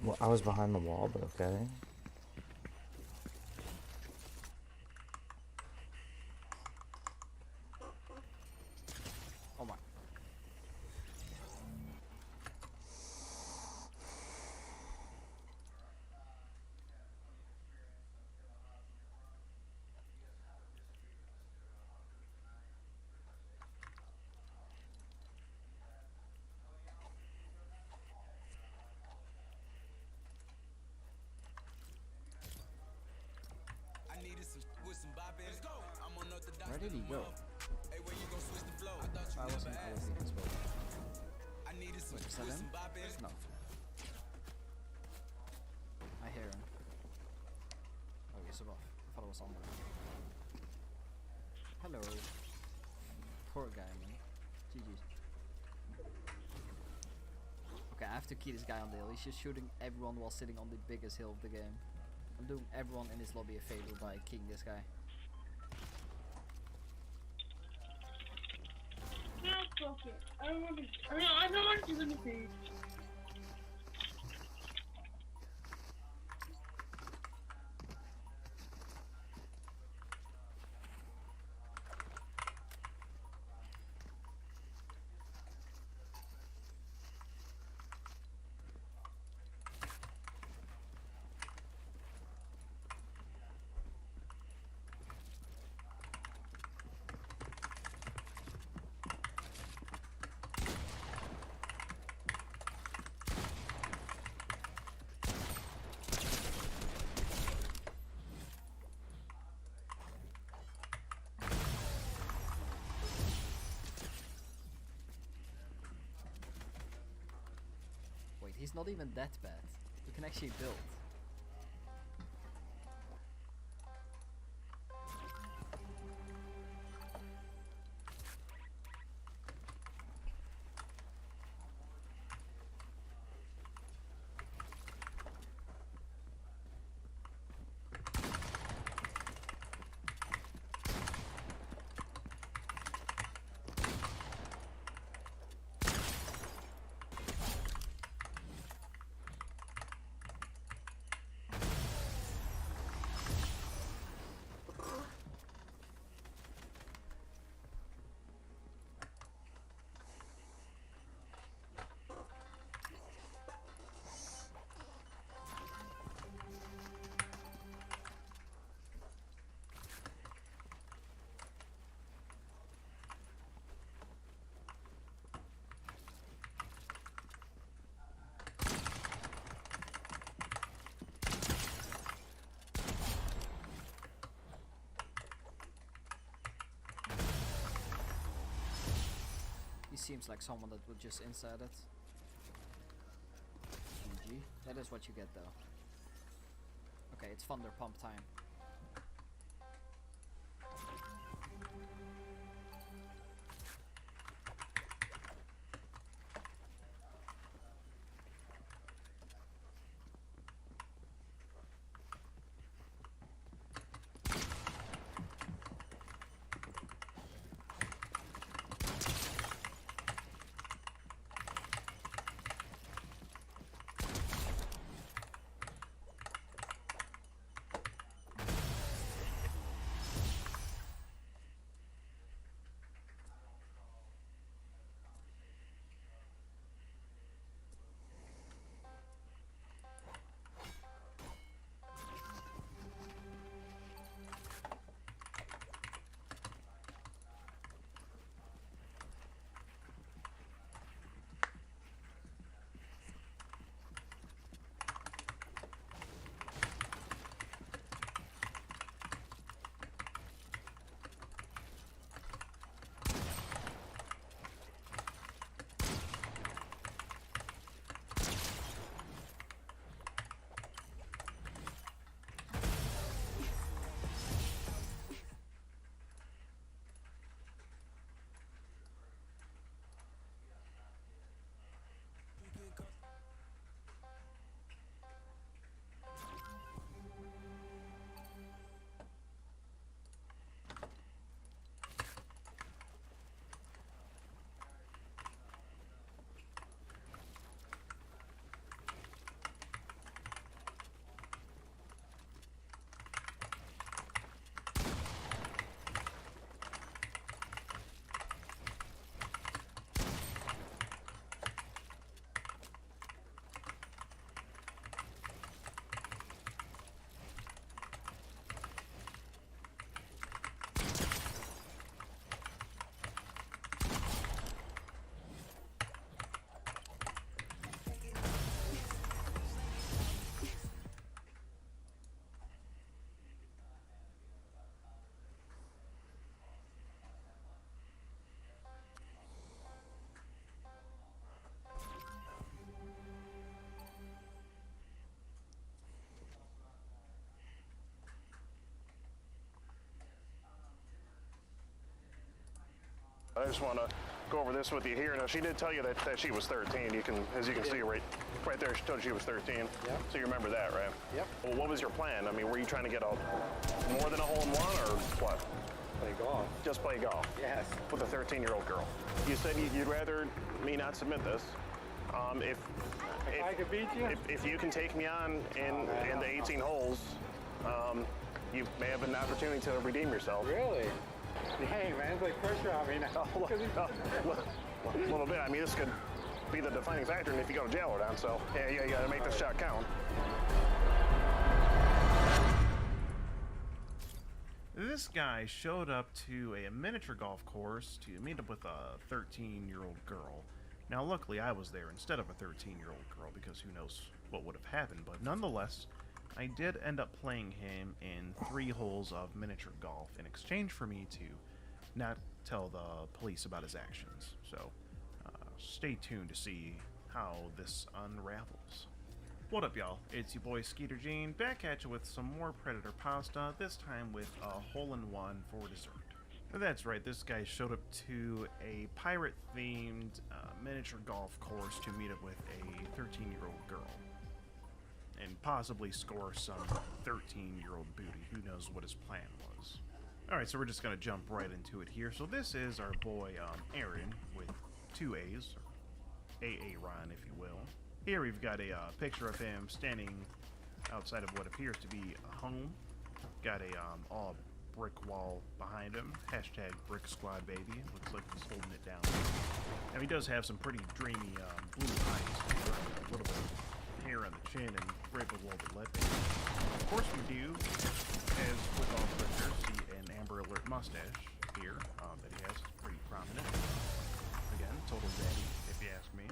Well, I was behind the wall, but okay. Oh my. Where did he go? I wasn't even spoke. Wait, is that him? No. I hear him. Oh, he's above. I thought it was on there. Hello. Poor guy, man. GG's. Okay, I have to key this guy on the hill. He's just shooting everyone while sitting on the biggest hill of the game. I'm doing everyone in this lobby a favor by keying this guy. No, fuck it. I don't want to. I don't want to do anything. He's not even that bad. We can actually build. seems like someone that would just insert it. GG. That is what you get though. Okay, it's Thunder Pump time. I just want to go over this with you here. Now, she did tell you that she was 13. You can, as you can see right there, she told you she was 13. Yeah. So you remember that, right? Yep. Well, what was your plan? I mean, were you trying to get more than a hole-in-one, or what? Play golf. Just play golf? Yes. With a 13-year-old girl. You said you'd rather me not submit this. If I could beat you? If you can take me on in the 18 holes, you may have an opportunity to redeem yourself. Really? Hey, man, it's like pressure on me now. A little bit. I mean, this could be the defining factor if you go to jail or down. So, yeah, you got to make this shot count. This guy showed up to a miniature golf course to meet up with a 13-year-old girl. Now, luckily, I was there instead of a 13-year-old girl, because who knows what would have happened. But nonetheless, I did end up playing him in 3 holes of miniature golf in exchange for me to not tell the police about his actions. So, stay tuned to see how this unravels. What up, y'all? It's your boy Skeeter Gene, back at you with some more Predator pasta, this time with a hole-in-one for dessert. That's right, this guy showed up to a pirate-themed miniature golf course to meet up with a 13-year-old girl. And possibly score some 13-year-old booty. Who knows what his plan was. Alright, so we're just gonna jump right into it here. So this is our boy Aaron with 2 A's, or Aaron if you will. Here we've got a picture of him standing outside of what appears to be a home. Got a all brick wall behind him. Hashtag Brick Squad baby. Looks like he's holding it down. Now he does have some pretty dreamy blue eyes, a little bit of hair on the chin and great with a little bit lip. Of course we do, as with all predators, see an Amber Alert mustache here that he has. It's pretty prominent. Again, total zaddy, if you ask me.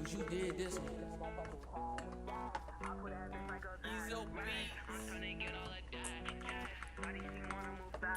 cause you did this one.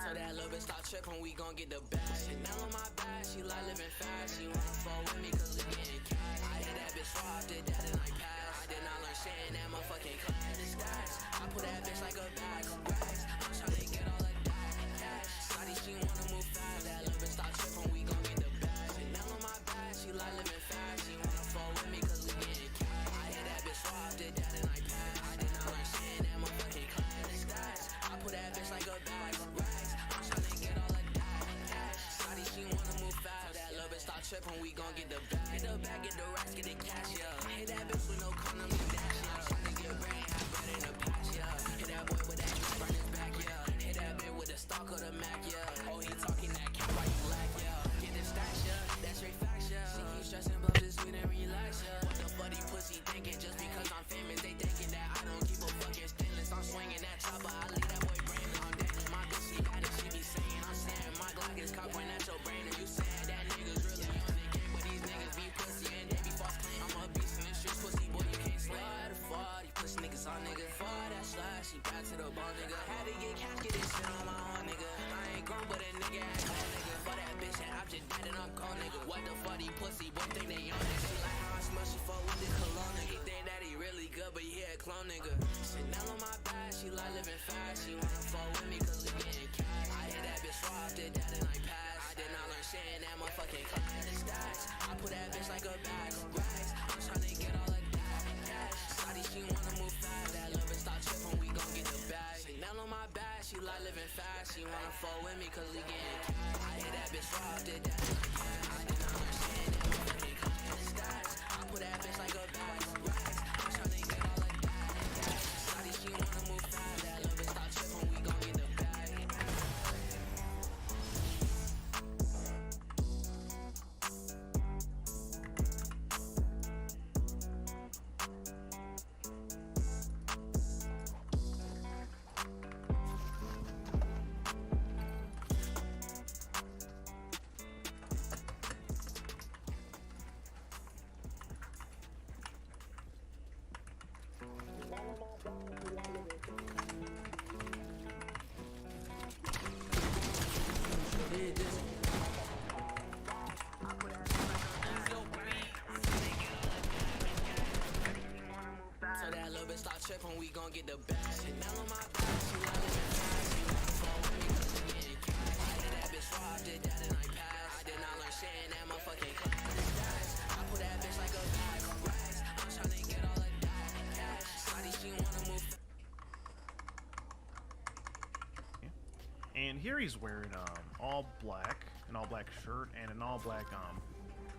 So that little bitch stop trippin', we gon' get the bag. Chanel on my back, she like living fast. She wanna fall with me cause we getting cash. I hit that bitch raw, did that and I passed. I did not learn shit in that motherfucking class. The stats, I put that bitch like a bag of racks. I'm tryna get all of that cash. Shawty, she wanna move fast. That little bitch stop trippin', we gon' get the bag. Chanel on my back, she like living fast. She wanna fall with me cause we getting cash. I hit that bitch raw, did that and I passed. I did not learn shit in that motherfucking class. The stats, I put that bitch like a bag of racks. I'm tryna get all of that cash. Shawty, she wanna move fast. That little bitch stop trippin', we gon' get the bag. Get the bag, get the racks, get the cash, yeah. Hit that bitch with no condom, you dash, yeah. I'm tryna get brain, have bread in the patch, yeah. Hit that boy with that drip, burn his back, yeah. Hit that bitch with the stock of the Mac, yeah. Oh, he talking that cap, why you lack, yeah. Get the stacks, yeah. That's straight facts, yeah. She keep stressing, blows this sweet and relax, yeah. What the fuck these pussy thinking? Just because I'm famous, they thinking that I don't keep a fucking stainless. I'm swinging that chopper, I leave that boy brainless. I'm dangling my bitch, she bad and she be saying, I'm saying my Glock is cock when at your brain. And you saying that niggas really on the game, but these niggas be pussy and they be false claim. I'm a beast in the streets, pussy boy, you can't slay. These pussy niggas on nigga. For that slash, she back to the ball, nigga. Had to get cash, get this shit on my own, nigga. I ain't grown, but a nigga ass cold, nigga. For that bitch, and I'm just dead and I'm cold, nigga. What the fuck, these pussy boy think they on it? She like how I smell, she fuck with the cologne, nigga. He think that he really good, but he a clone, nigga. Chanel on my back, she like living fast. She wanna fall with me cause we getting cash. I hit that bitch raw, did that and I passed. I did not learn shit in that motherfucking class. The stats, I put that bitch like a bag of racks. I'm tryna get all of that cash. Shawty, she wanna move fast. That little bitch stop trippin', we gon' get the bag. Chanel on my back, she like living fast. She wanna fall with me cause we getting cash. I hit that bitch raw, did that and I passed. I did not learn shit in that motherfucking class. The stats, I put that bitch like a bag of racks. I'm tryna get all of that cash. Shawty, she wanna move fast. That little bitch stop trippin', we gon' get the bag. Did this one. So that little bitch stop trippin', we gon' get the bag. Chanel on my back, she like living fast. She wanna fall with me cause we getting cash. I hit that bitch raw, did that and I passed. I did not learn shit in that motherfucking class. The stats, I put that bitch like a bag of racks. I'm tryna get all of that cash. Shawty, she wanna move. And here he's wearing all black, an all black shirt, and an all black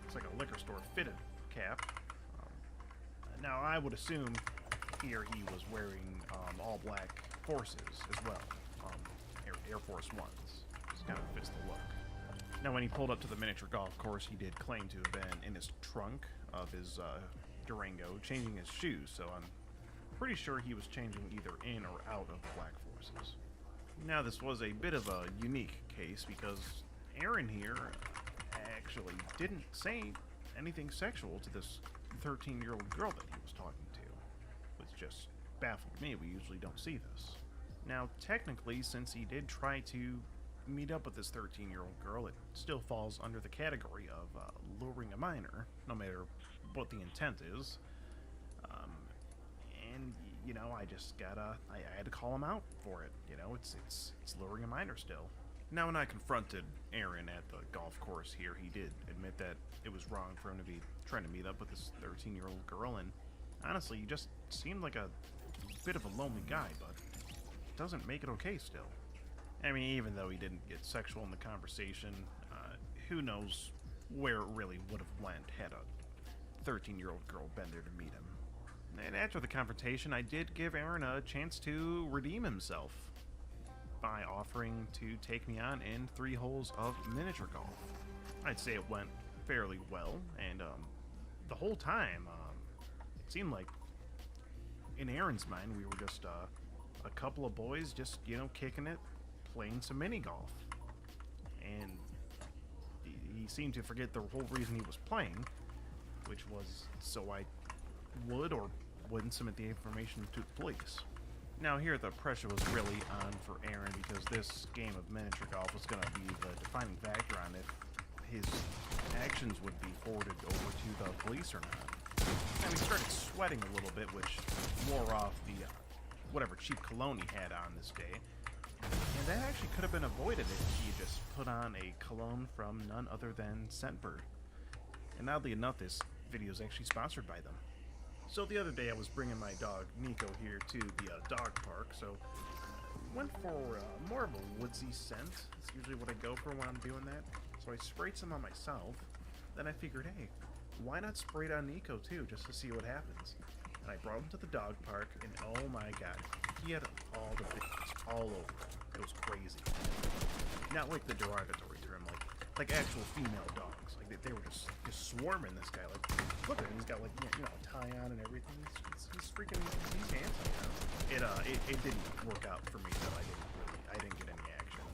it's like a liquor store fitted cap. Now I would assume here he was wearing all black Forces as well, Air Force Ones. Just kind of fits the look. Now when he pulled up to the miniature golf course, he did claim to have been in his trunk of his Durango, changing his shoes. So I'm pretty sure he was changing either in or out of the Black Forces. Now this was a bit of a unique case because Aaron here actually didn't say anything sexual to this 13-year-old girl that he was talking to. Which just baffled me. We usually don't see this. Now technically, since he did try to meet up with this 13-year-old girl, it still falls under the category of luring a minor, no matter what the intent is. And you know, I just gotta, I had to call him out for it. You know, it's luring a minor still. Now, when I confronted Aaron at the golf course here, he did admit that it was wrong for him to be trying to meet up with this 13-year-old girl, and honestly, he just seemed like a bit of a lonely guy, but it doesn't make it okay still. I mean, even though he didn't get sexual in the conversation, who knows where it really would have went had a 13-year-old girl been there to meet him. And after the confrontation, I did give Aaron a chance to redeem himself by offering to take me on in 3 holes of miniature golf. I'd say it went fairly well, and the whole time, it seemed like in Aaron's mind we were just a couple of boys just, you know, kicking it, playing some mini golf. And he seemed to forget the whole reason he was playing, which was so I would or wouldn't submit the information to the police. Now here the pressure was really on for Aaron because this game of miniature golf was going to be the defining factor on if his actions would be forwarded over to the police or not. And he started sweating a little bit, which wore off the whatever cheap cologne he had on this day. And that actually could have been avoided if he just put on a cologne from none other than Scentbird. And oddly enough, this video is actually sponsored by them. So the other day I was bringing my dog Nico here to the dog park, so went for more of a woodsy scent. It's usually what I go for when I'm doing that. So I sprayed some on myself. Then I figured, hey, why not spray it on Nico too, just to see what happens? And I brought him to the dog park, and oh my god, he had all the bitches all over him. It was crazy. Not like the derogatory term, like actual female dogs. Like they were just swarming this guy. Like, look at him, he's got like a tie on and everything. He's freaking, he's handsome. It didn't work out for me though. I didn't get any action.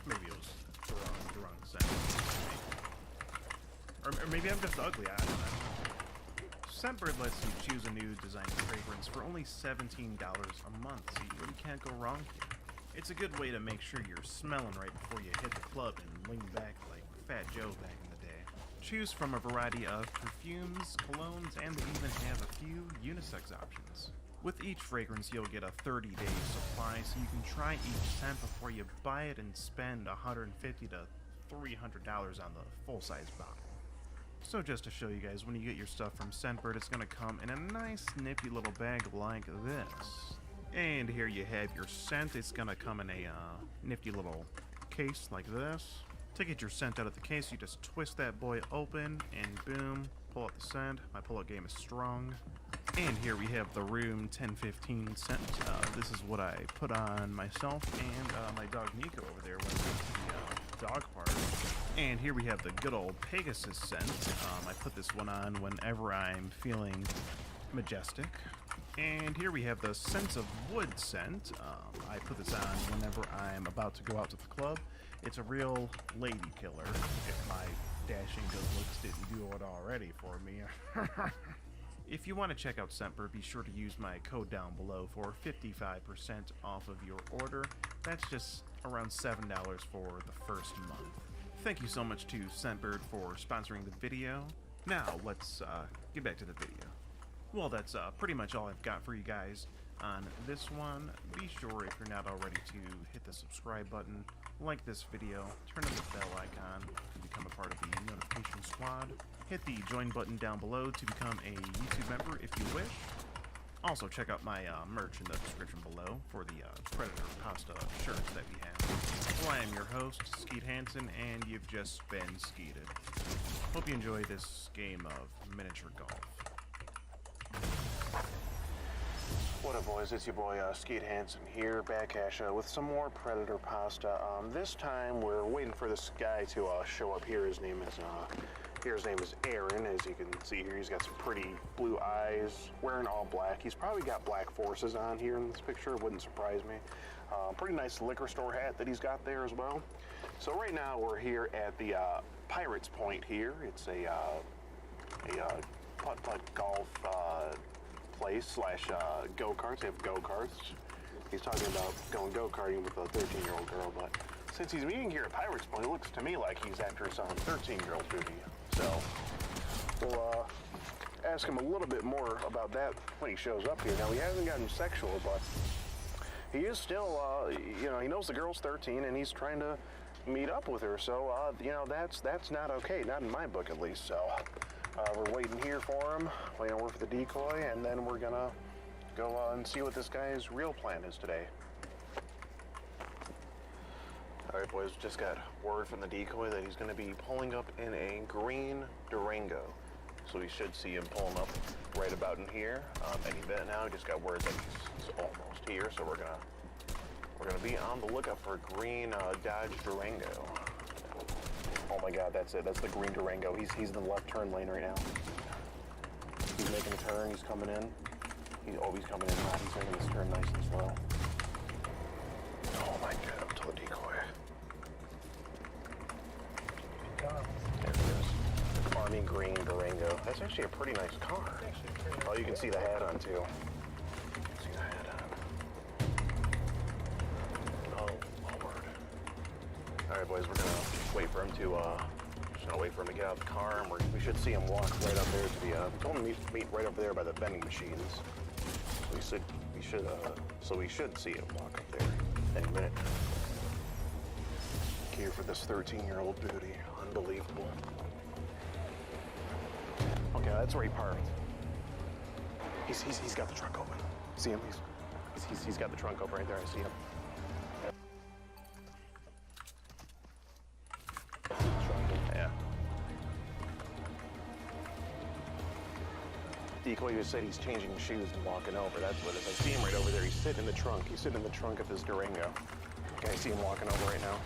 Maybe it was the wrong sense. Or maybe I'm just ugly. I don't know. Scentbird lets you choose a new design fragrance for only $17 a month, so you really can't go wrong here. It's a good way to make sure you're smelling right before you hit the club and lean back like Fat Joe back in the day. Choose from a variety of perfumes, colognes, and they even have a few unisex options. With each fragrance, you'll get a 30-day supply, so you can try each scent before you buy it and spend $150 to $300 on the full-size bottle. So just to show you guys, when you get your stuff from Scentbird, it's going to come in a nice nifty little bag like this. And here you have your scent. It's going to come in a nifty little case like this. To get your scent out of the case, you just twist that boy open and boom, pull out the scent. My pull-out game is strong. And here we have the Room 1015 scent. This is what I put on myself and my dog Nico over there when we went to the dog park. And here we have the good old Pegasus scent. I put this one on whenever I'm feeling majestic. And here we have the Sense of Wood scent. I put this on whenever I'm about to go out to the club. It's a real lady killer, if my dashing good looks didn't do it already for me. If you want to check out Scentbird, be sure to use my code down below for 55% off of your order. That's just around $7 for the first month. Thank you so much to Scentbird for sponsoring the video. Now, let's get back to the video. Well, that's pretty much all I've got for you guys on this one. Be sure, if you're not already, to hit the subscribe button, like this video, turn on the bell icon to become a part of the notification squad. Hit the join button down below to become a YouTube member if you wish. Also, check out my merch in the description below for the Predator Pasta shirts that we have. Well, I am your host, Skeet Hansen, and you've just been skeeted. Hope you enjoy this game of miniature golf. What up, boys? It's your boy Skeet Hansen here, back with some more Predator Pasta. This time we're waiting for this guy to show up here. His name is Aaron. As you can see here, he's got some pretty blue eyes, wearing all black. He's probably got Black Forces on here in this picture. It wouldn't surprise me. Pretty nice liquor store hat that he's got there as well. So right now we're here at the Pirates Point here. It's a putt-putt golf place slash go-karts. They have go-karts. He's talking about going go-karting with a 13-year-old girl, but since he's meeting here at Pirates Point, it looks to me like he's after some 13-year-old movie. So we'll ask him a little bit more about that when he shows up here. Now, he hasn't gotten sexual, but he is still, he knows the girl's 13 and he's trying to meet up with her. So, that's not okay, not in my book at least. So we're waiting here for him, waiting for the decoy, and then we're gonna go and see what this guy's real plan is today. Alright, boys, just got word from the decoy that he's going to be pulling up in a green Durango. So we should see him pulling up right about in here any minute now. Just got word that he's almost here, so we're gonna be on the lookout for a green Dodge Durango. Oh my god, that's it. That's the green Durango. He's in the left turn lane right now. He's making a turn. He's coming in. He's coming in hot. He's making this turn nice and slow. Oh my god, up to the decoy. There it is. Army green Durango. That's actually a pretty nice car. Oh, you can see the hat on too. See the hat on. Oh, Lord. All right, boys, we're gonna wait for him to. Just gonna wait for him to get out of the car, and we should see him walk right up there to the. We told him to meet right up there by the vending machines. So we should see him walk up there any minute. Here for this 13-year-old beauty. Unbelievable. Okay, that's where he parked. He's got the trunk open. See him? He's got the trunk open right there. I see him. Yeah. Decoy just said he's changing shoes and walking over. That's what it is. I see him right over there. He's sitting in the trunk. He's sitting in the trunk of his Durango. Okay, I see him walking over right now.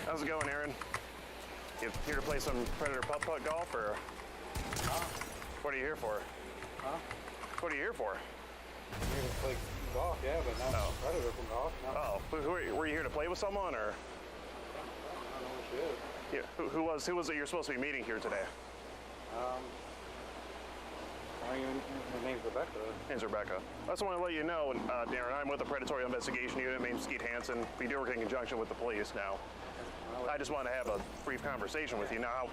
How's it going, Aaron? You here to play some Predator putt-putt golf, or? What are you here for? Huh? What are you here for? I'm here to play golf, yeah, but not Predator from golf. No. Oh, were you here to play with someone, or? I don't know who she is. Yeah, who was it you're supposed to be meeting here today? Her name's Rebecca. Name's Rebecca. I just want to let you know, Darren, I'm with the Predatory Investigation Unit. My name's Skeet Hansen. We do work in conjunction with the police now. I just want to have a brief conversation with you. Now,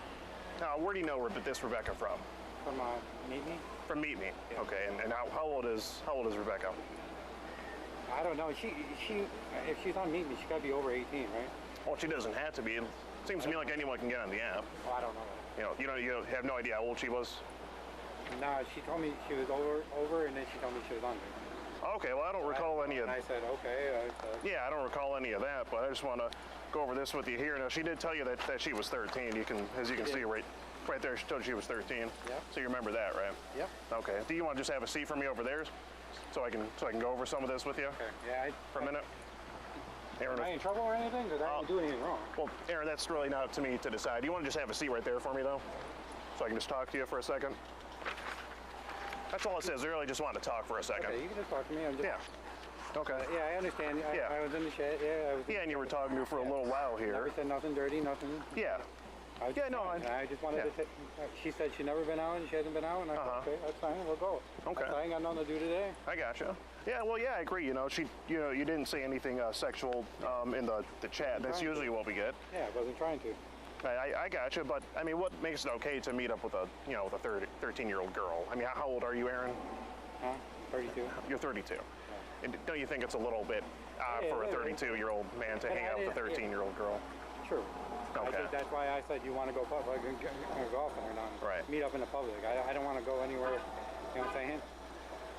where do you know this Rebecca from? From Meet Me. From Meet Me. Yeah. Okay, and how old is Rebecca? I don't know. If she's on Meet Me, she's got to be over 18, right? Well, she doesn't have to be. It seems to me like anyone can get on the app. Oh, I don't know. You have no idea how old she was? No, she told me she was over, and then she told me she was under. Okay, well, I don't recall any of that. I said, okay. Yeah, I don't recall any of that, but I just want to go over this with you here. Now, she did tell you that she was 13. As you can see right there, she told you she was 13. Yep. So you remember that, right? Yep. Okay. Do you want to just have a seat for me over there, so I can go over some of this with you? Okay. Yeah. For a minute. Aaron, am I in trouble or anything? Because I didn't do anything wrong. Well, Aaron, that's really not up to me to decide. You want to just have a seat right there for me, though, so I can just talk to you for a second? That's all it says. I really just want to talk for a second. Okay, you can just talk to me. Yeah. Okay. Yeah, I understand. I was in the shed. Yeah, and you were talking to her for a little while here. Never said nothing dirty, nothing. Yeah. I just wanted to say, she said she'd never been out and she hasn't been out, and I said, okay, that's fine, we'll go. Okay. I ain't got nothing to do today. I gotcha. Yeah, well, yeah, I agree. You didn't say anything sexual in the chat. That's usually what we get. Yeah, I wasn't trying to. I gotcha, but I mean, what makes it okay to meet up with a 13-year-old girl? I mean, how old are you, Aaron? 32. You're 32. Yeah. And don't you think it's a little bit odd for a 32-year-old man to hang out with a 13-year-old girl? True. Okay. That's why I said you want to go golfing or not. Right. Meet up in the public. I don't want to go anywhere. You know what I'm saying?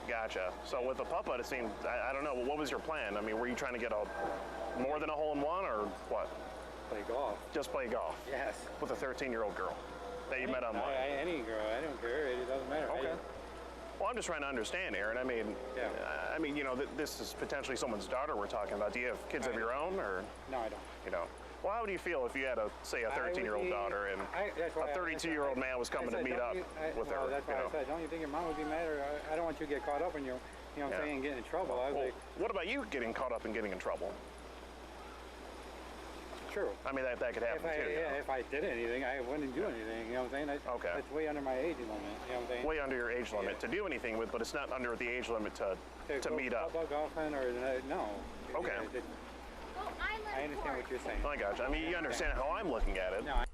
Gotcha. So with the putt-putt, it seemed, I don't know. What was your plan? I mean, were you trying to get more than a hole-in-one, or what? Play golf. Just play golf? Yes. With a 13-year-old girl that you met online? Any girl. I don't care. It doesn't matter. Okay. Well, I'm just trying to understand, Aaron. I mean, this is potentially someone's daughter we're talking about. Do you have kids of your own, or? No, I don't. You don't. Well, how would you feel if you had a 13-year-old daughter and a 32-year-old man was coming to meet up with her? That's why I said, don't you think your mom would be mad? Or I don't want you to get caught up in saying, getting in trouble. What about you getting caught up and getting in trouble? True. I mean, that could happen too. Yeah, if I did anything, I wouldn't do anything. You know what I'm saying? Okay. That's way under my age limit. You know what I'm saying? Way under your age limit to do anything with, but it's not under the age limit to meet up. Golfing or no. Okay. I understand what you're saying. I gotcha. I mean, you understand how I'm looking at it. No.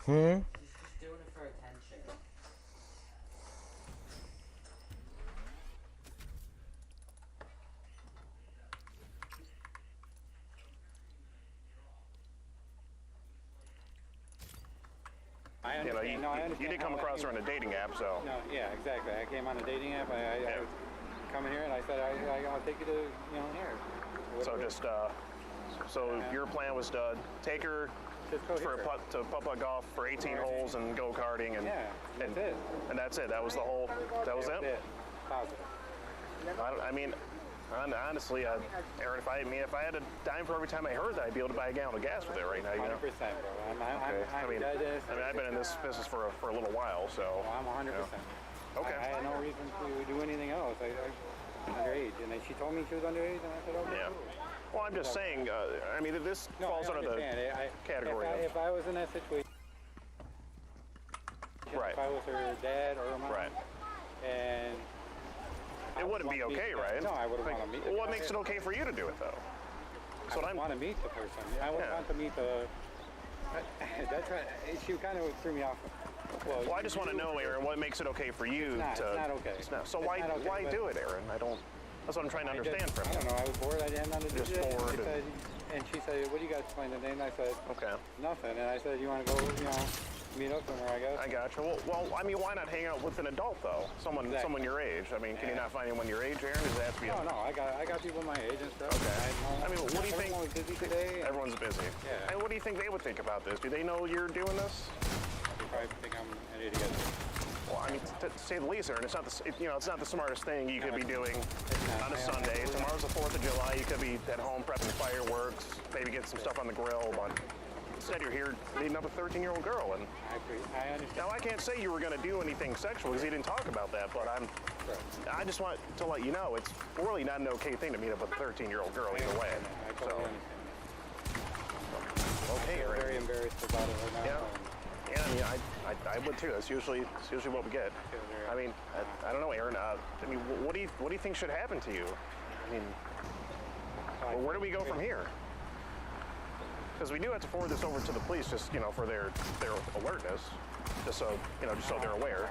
She's just doing it for attention. I understand. You did come across her on a dating app, so. No, yeah, exactly. I came on a dating app. I was coming here and I said, I'll take you to, here. Whatever. So your plan was to take her for putt-putt golf for 18 holes and go-karting, and that's it. And that's it. That was the whole. That was it. Positive. I mean, honestly, Aaron, if I had a dime for every time I heard that, I'd be able to buy a gallon of gas with it right now. 100%, bro. I've been in this business for a little while, so. I'm 100%. Okay. I had no reason to do anything else. I'm underage, and then she told me she was underage, and I said, okay. Yeah. Cool. Well, I'm just saying. I mean, this falls under the category of. If I was in that situation, Right. if I was her dad or her mom, Right. and It wouldn't be okay, right? No, I wouldn't want to meet. Well, what makes it okay for you to do it though? So I want to meet the person. I would want to meet the. That's right. She kind of threw me off. Well, I just want to know, Aaron, what makes it okay for you It's to? not okay. So It's why not okay, why but- do it, Aaron? I don't. That's what I'm trying to understand from I you. don't know. I was bored. I didn't know to do Just it. bored She said, and she said, "What do you guys plan today?" And I said, Okay. "Nothing." And I said, "You want to go? Meet up somewhere?" I guess. I gotcha. Well, I mean, why not hang out with an adult though? Someone your age. I mean, can you not find anyone your age, Aaron? Does it have to be? No, I got people my age and stuff. Okay. I mean, what do you think? Everyone's busy today. Everyone's busy. Yeah. And what do you think they would think about this? Do they know you're doing this? They probably think I'm an idiot. Well, I mean, to say the least, Aaron, it's not it's not the smartest thing you could be doing on a Sunday. Tomorrow's the 4th of July. You could be at home prepping fireworks, maybe get some stuff on the grill, but instead you're here meeting up with a 13-year-old girl. And I understand. now I can't say you were going to do anything sexual because he didn't talk about that, but I just want to let you know it's really not an okay thing to meet up with a 13-year-old girl either way. I totally understand. Okay, I'm Aaron. very embarrassed about it right now. Yeah. Yeah, I mean, I would too. That's usually what we get. I mean, I don't know, Aaron. I mean, what do you think should happen to you? I mean, well, where do we go from here? Because we do have to forward this over to the police, just for their alertness, just so they're aware.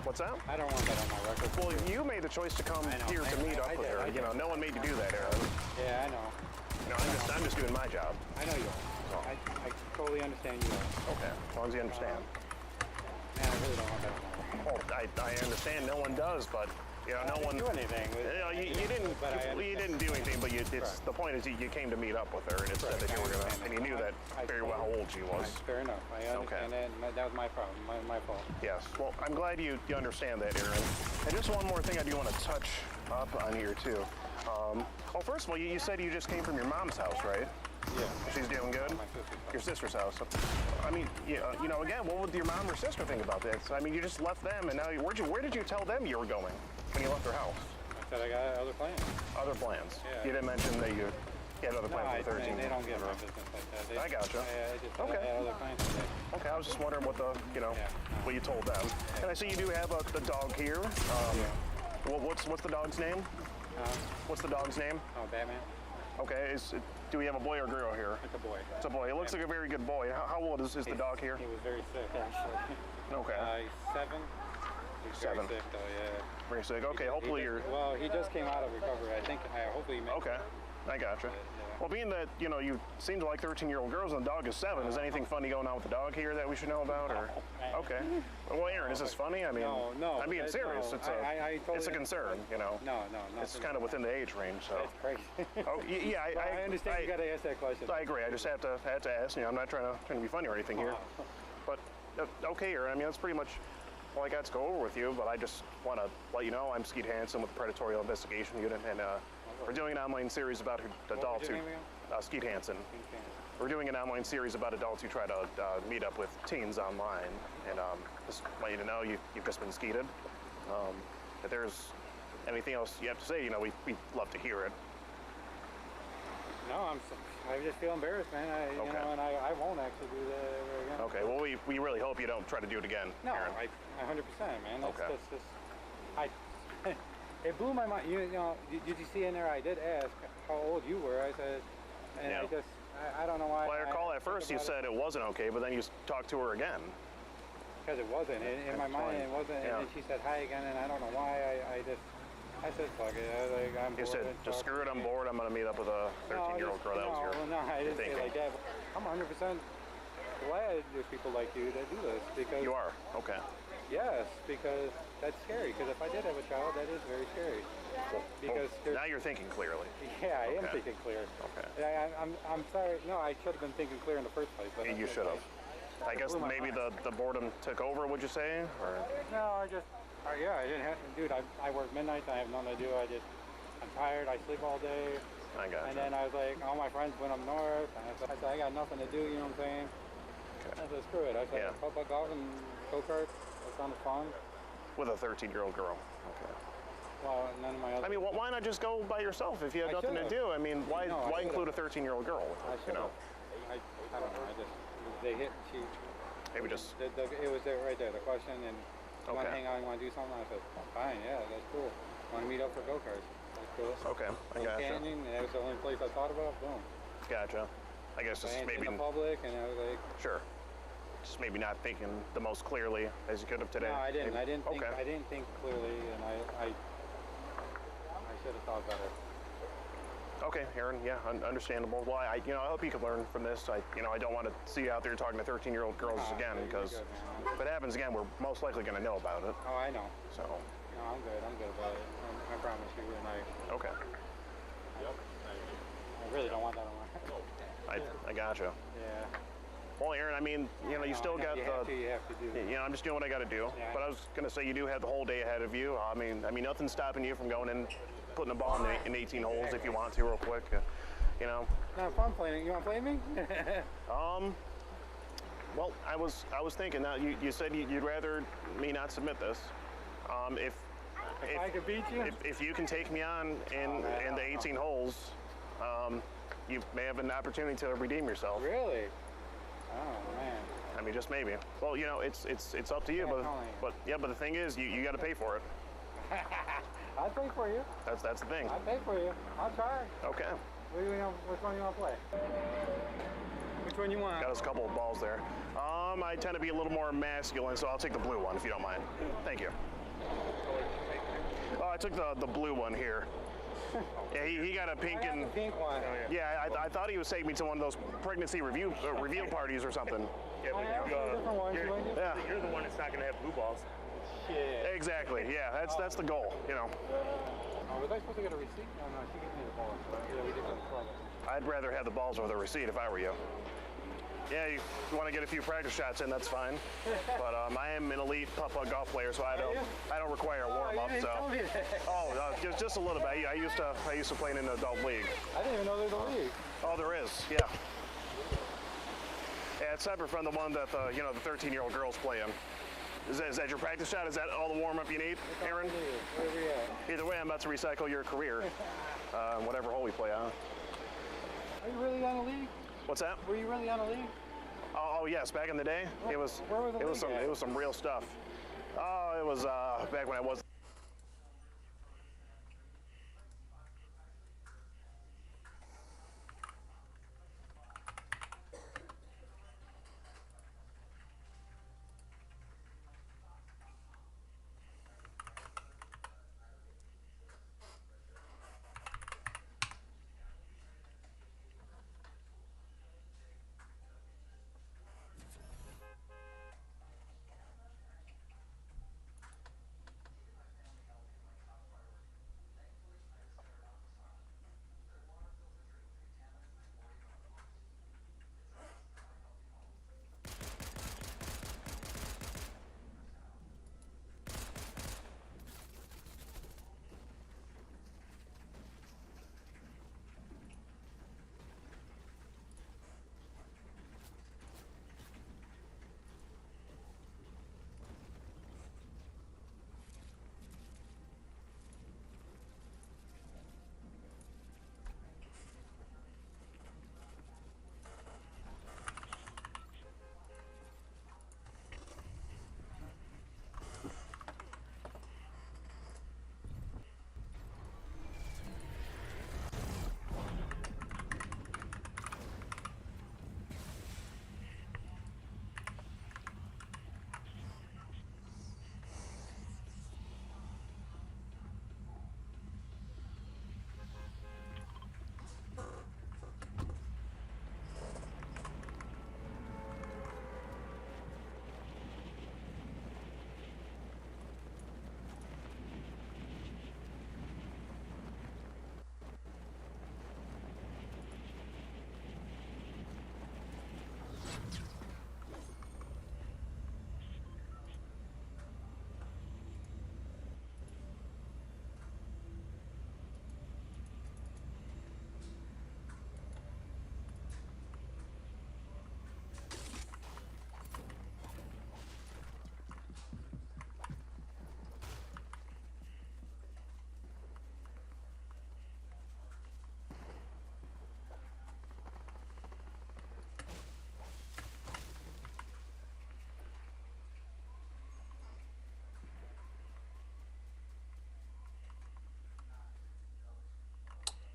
What's that? I don't want that on my record. Well, you made the choice to come here to meet up with her. No one made you do that, Aaron. Yeah, I know. I'm just doing my job. I know you are. I totally understand you are. Okay, as long as you understand. Man, I really don't want that on my record. Well, I understand no one does, but no one do anything. You didn't do anything, but the point is you came to meet up with her, and it said that you were gonna, and you knew that very well how old she was. Fair enough. I understand that. And that was my problem. My fault. Yes. Well, I'm glad you understand that, Aaron. And just one more thing I do want to touch up on here too. Well, first of all, you said you just came from your mom's house, right? Yeah. She's doing good? Your sister's house. I mean, again, what would your mom or sister think about this? I mean, you just left them, and now where did you tell them you were going when you left their house? I said I got other plans. Other plans? Yeah. You didn't mention that you had other plans for 13. They don't get my business like that. I gotcha. I just Okay. I had other plans today. Okay, I was just wondering what what you told them. And I see you do have the dog here. What's the dog's name? What's the dog's name? Oh, Batman. Okay, do we have a boy or girl here? It's a boy. It's a boy. It looks like a very good boy. How old is the dog here? He was very sick, actually. Okay. He's 7. He's 7. very sick, though, yeah. Very sick. Okay, hopefully you're... Well, he just came out of recovery. I think, hopefully he makes Okay, I gotcha. Well, being that, you seem to like 13-year-old girls and the dog is 7, is anything funny going on with the dog here that we should know about? Or okay. Well, Aaron, is this funny? I mean, no. I'm being serious. No, It's a concern, No. It's kind of within the age range, so. That's crazy. Oh, yeah, I understand you got to ask that question. I agree. I just have to ask. I'm not trying to be funny or anything here. But okay, Aaron. I mean, that's pretty much all I got to go over with you. But I just want to let you know I'm Skeet Hansen with the Predatorial Investigation Unit, and we're doing an online series about adults who Skeet Hansen. We're doing an online series about adults who try to meet up with teens online, and just want you to know you've just been skeeted. If there's anything else you have to say, we'd love to hear it. No, I just feel embarrassed, man. And I won't actually do that ever again. Okay. Well, we really hope you don't try to do it again. No, Aaron. I 100%, man. That's Okay. just it blew my mind. Did you see in there? I did ask how old you were. I said, and Yeah. I don't know why. Well, I recall at first you said it wasn't okay, but then you talked to her again. Because it wasn't. In my mind, it wasn't. Yeah. And then she said hi again, and I don't know why. I said, fuck it. I'm You bored said, and just stuff. screw it, I'm bored, I'm going to meet up with a 13-year-old girl. That was your No, I didn't say thinking. it like that. I'm 100% glad there's people like you that do this. Because You are? Okay. Yes, because that's scary. Because if I did have a child, that is very scary. Because now you're thinking clearly. Yeah, I am Okay. thinking clear. Okay. I'm sorry. No, I should have been thinking clear in the first place. But You should have. I guess blew my maybe mind. the boredom took over, would you say? Or No, I didn't have to. Dude, I work midnight. I have nothing to do. I'm tired. I sleep all day. I got And you. then I was like, all my friends went up north. And I said, I got nothing to do. You know what I'm saying? I said, screw it. I said, Yeah. go out and go kart. That sounded fun. With a 13-year-old girl. Okay. Well, none of my other. I mean, why not just go by yourself if you have I nothing to should've. do? I mean, why No, I why include a should've. 13-year-old girl? I You know, I don't know. I just they hit. She. maybe just. It was there right there. The question and you want to Okay. hang out? You want to do something? I said, fine. Yeah, that's cool. Want to meet up for go karts? That's cool. Okay, I Little gotcha. Canyon. That was the only place I thought about. Boom. Gotcha. I guess just Land maybe. in the public, and I was like, Sure. Just maybe not thinking the most clearly as you could have today. no, I didn't. Maybe- I didn't think. Okay. I didn't think clearly, and I should have thought better. Okay, Aaron. Yeah, understandable. Well, I hope you can learn from this. I don't want to see you out there talking to 13-year-old girls again, you're because good, man. if it happens again, we're most likely going to know about it. Oh, I know. So. No, I'm good. I'm good about it. I promise you, and I. Okay. I really don't want that on my. I gotcha. Yeah. Well, Aaron, I mean, you I still know, got you the. have to, you have to do. I'm just doing what I got to do. Yeah. But I was going to say you do have the whole day ahead of you. I mean, nothing's stopping you from going in, putting a ball in 18 holes if you want to, real quick. You know. No, if I'm playing, you want to play me? Well, I was thinking. Now you said you'd rather me not submit this. If I could beat you. If you can take me on in the 18 holes, you may have an opportunity to redeem yourself. Really? Oh man. I mean, just maybe. Well, it's up to you, but the thing is, you got to pay for it. I'll pay for you. That's the thing. I'll pay for you. I'll try. Okay. Which one you want to play? Which one you want? Got us a couple of balls there. I tend to be a little more masculine, so I'll take the blue one if you don't mind. Thank you. Oh, I took the blue one here. Yeah, he got a pink I got and the pink one. yeah. I thought he was taking me to one of those pregnancy reveal parties or something. Yeah, but You're the one that's not gonna have blue balls. Shit. Exactly. Yeah, that's the goal. Oh, was I supposed to get a receipt? No, she gave me the balls. Yeah, we did the club. I'd rather have the balls over the receipt if I were you. Yeah, you want to get a few practice shots in, that's fine. But I am an elite putt-putt golf player, so I don't require a warm-up. You didn't tell me that. Just a little bit. I used to play in an adult league. I didn't even know there's a league. Oh, there is. Yeah. Yeah, it's separate from the one that the 13-year-old girls play in. Is that your practice shot? Is that all the warm-up you need, Aaron? Where we at? Either way, I'm about to recycle your career, whatever hole we play on. Are you really on a league? What's that? Were you really on a league? Oh yes, back in the day, Where was the league at? It was some real stuff. Oh, it was back when I was.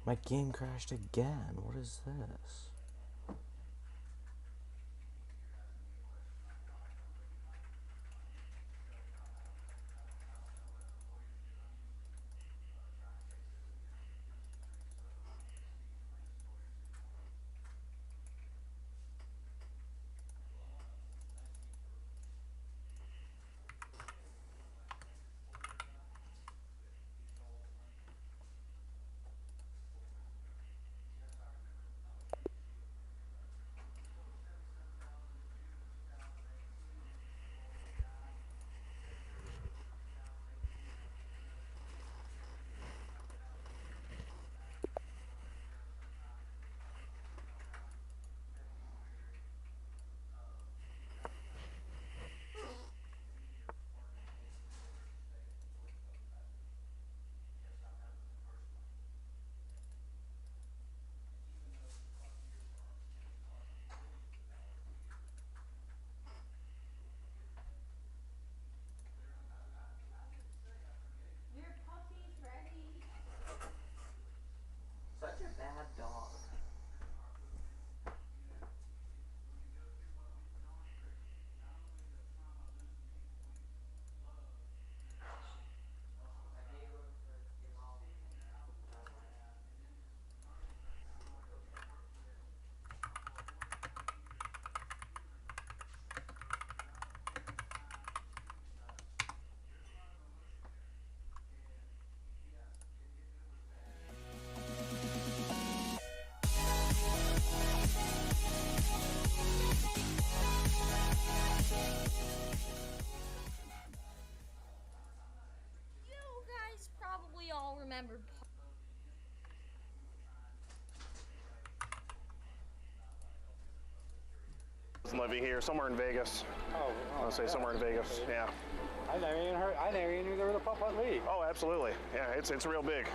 My game crashed again. What is this? Your puppy's ready. Such a bad dog. You guys probably all remember. Living here, somewhere in Vegas. I'll say somewhere in Vegas. Yeah. I never even knew there was a putt-putt league. Oh, absolutely. Yeah, it's real big.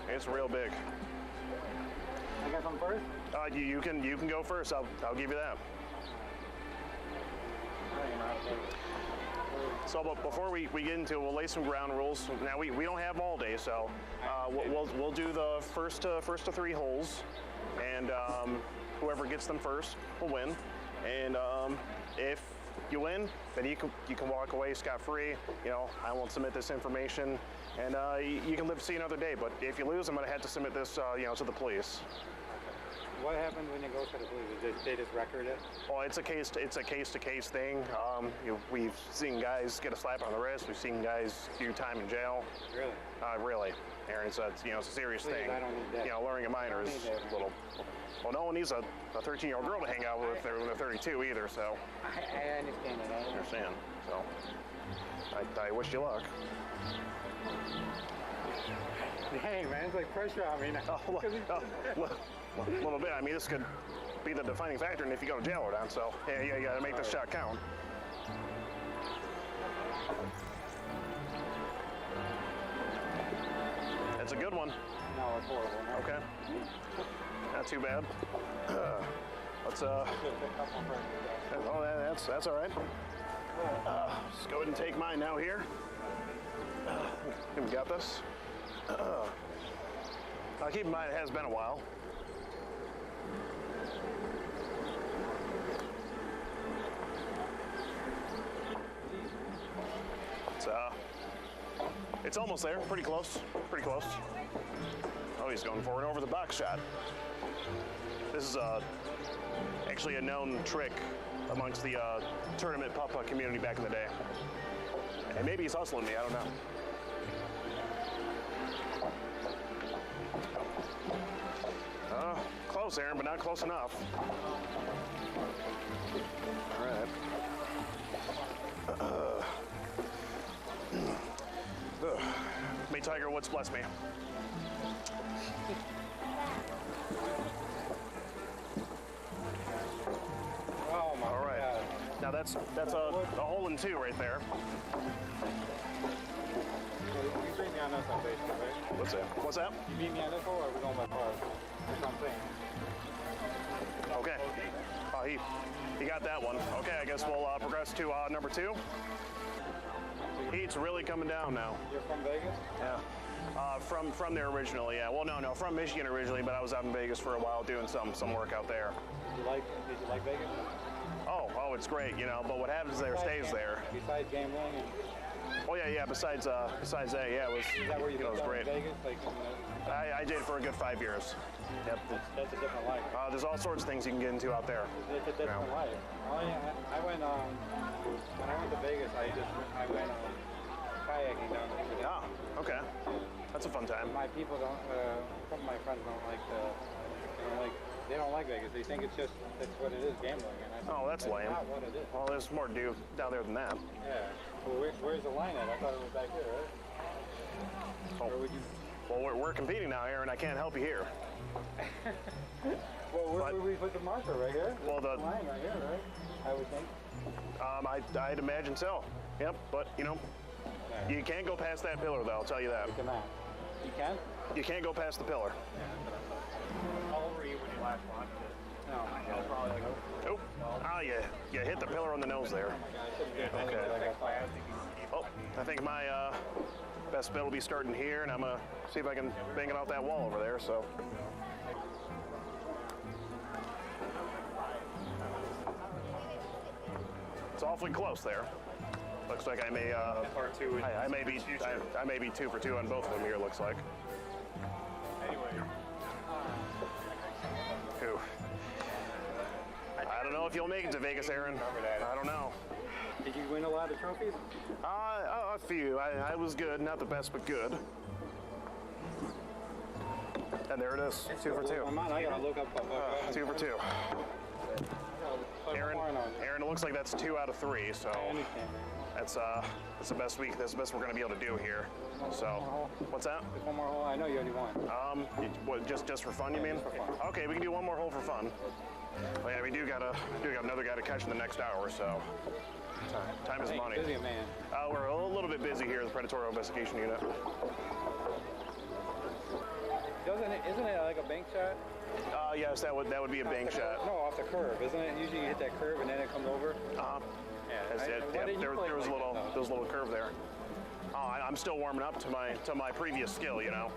It's real big. I got some first? You can go first. I'll give you that. So, but before we get into it, we'll lay some ground rules. Now we don't have all day, so we'll do the first to 3 holes, and whoever gets them first will win. And if you win, then you can walk away scot-free. You know, I won't submit this information, and you can live to see another day. But if you lose, I'm gonna have to submit this, to the police. What happens when you go to the police? They just record it? Well, it's a case-to-case thing. We've seen guys get a slap on the wrist. We've seen guys do time in jail. Really? Really. Aaron, it's a serious Please, thing. I don't need that. Luring a minor is a little. Well, no one needs a 13-year-old girl to hang out with when they're 32 either. So. I understand that. I understand. So. I wish you luck. Dang, man, it's like pressure on me now. A little bit. I mean, this could be the defining factor in if you go to jail or not. So, yeah, you got to make this shot count. That's a good one. No, it's horrible. No. Okay. Not too bad. Let's oh, that's all right. Let's go ahead and take mine now here. We got this. Keep in mind, it has been a while. It's almost there. Pretty close. Pretty close. Oh, he's going for an over-the-box shot. This is actually a known trick amongst the tournament putt-putt community back in the day. And maybe he's hustling me. I don't know. Close, Aaron, but not close enough. All right. May Tiger Woods bless me. Oh my All right. God. Now that's a hole in 2 right there. You beat me on this on Facebook, right? What's that? What's that? You beat me on this hole, or are we going by par? That's what I'm saying. Okay. He got that one. Okay, I guess we'll progress to number 2. Heat's really coming down now. You're from Vegas? Yeah. From there originally, yeah. Well, no, from Michigan originally, but I was out in Vegas for a while doing some work out there. Did you like Vegas? Oh, it's great, you know. But what happens there stays there. Besides gambling and. Oh yeah. Besides that, yeah, it was. Is that where you it was great. in Vegas? Like, I did for a good 5 years. Yep. That's a different life. There's all sorts of things you can get into out there. It's a different life. I went when I went to Vegas. I went kayaking down there. Oh, okay. That's a fun time. My people don't. Some of my friends don't like they don't like Vegas. They think that's what it is, gambling. And I said, Oh, that's lame. Not what it is. Well, there's more to do down there than that. Yeah. Well, where's the line at? I thought it was back here, right? Oh. Or would you? Well, we're competing now, Aaron. I can't help you here. Well, where would we put the marker? Right here? Well, the line right here, right? I would think. I'd imagine so. Yep, but you know, you can't go past that pillar, though. I'll tell you that. You cannot. You can? You can't go past the pillar. How old were you when you last watched it? No, I was probably like. Oh, you hit the pillar on the nose there. Okay. Oh, I think my best bet will be starting here, and I'm gonna see if I can bang it off that wall over there. So. It's awfully close there. Looks like I may I may be 2 for 2 on both of them here. Looks like. Anyway. Ooh. I don't know if you'll make it to Vegas, Aaron. I don't know. Did you win a lot of trophies? A few. I was good, not the best, but good. And there it is, 2 for 2. I gotta look up. 2 for 2. Aaron, it looks like that's 2 out of 3. So that's the best week. That's the best we're gonna be able to do here. So, what's that? Just one more hole. I know you already won. What? Just for fun, you mean? Okay, we can do one more hole for fun. Well, yeah, we do got another guy to catch in the next hour, so time is money. Busy man. We're a little bit busy here at the Predatorial Investigation Unit. Isn't it like a bank shot? Yes, that would be a bank shot. No, off the curve, isn't it? Usually you hit that curve and then it comes over. Yeah. There was a little curve there. I'm still warming up to my previous skill, you know.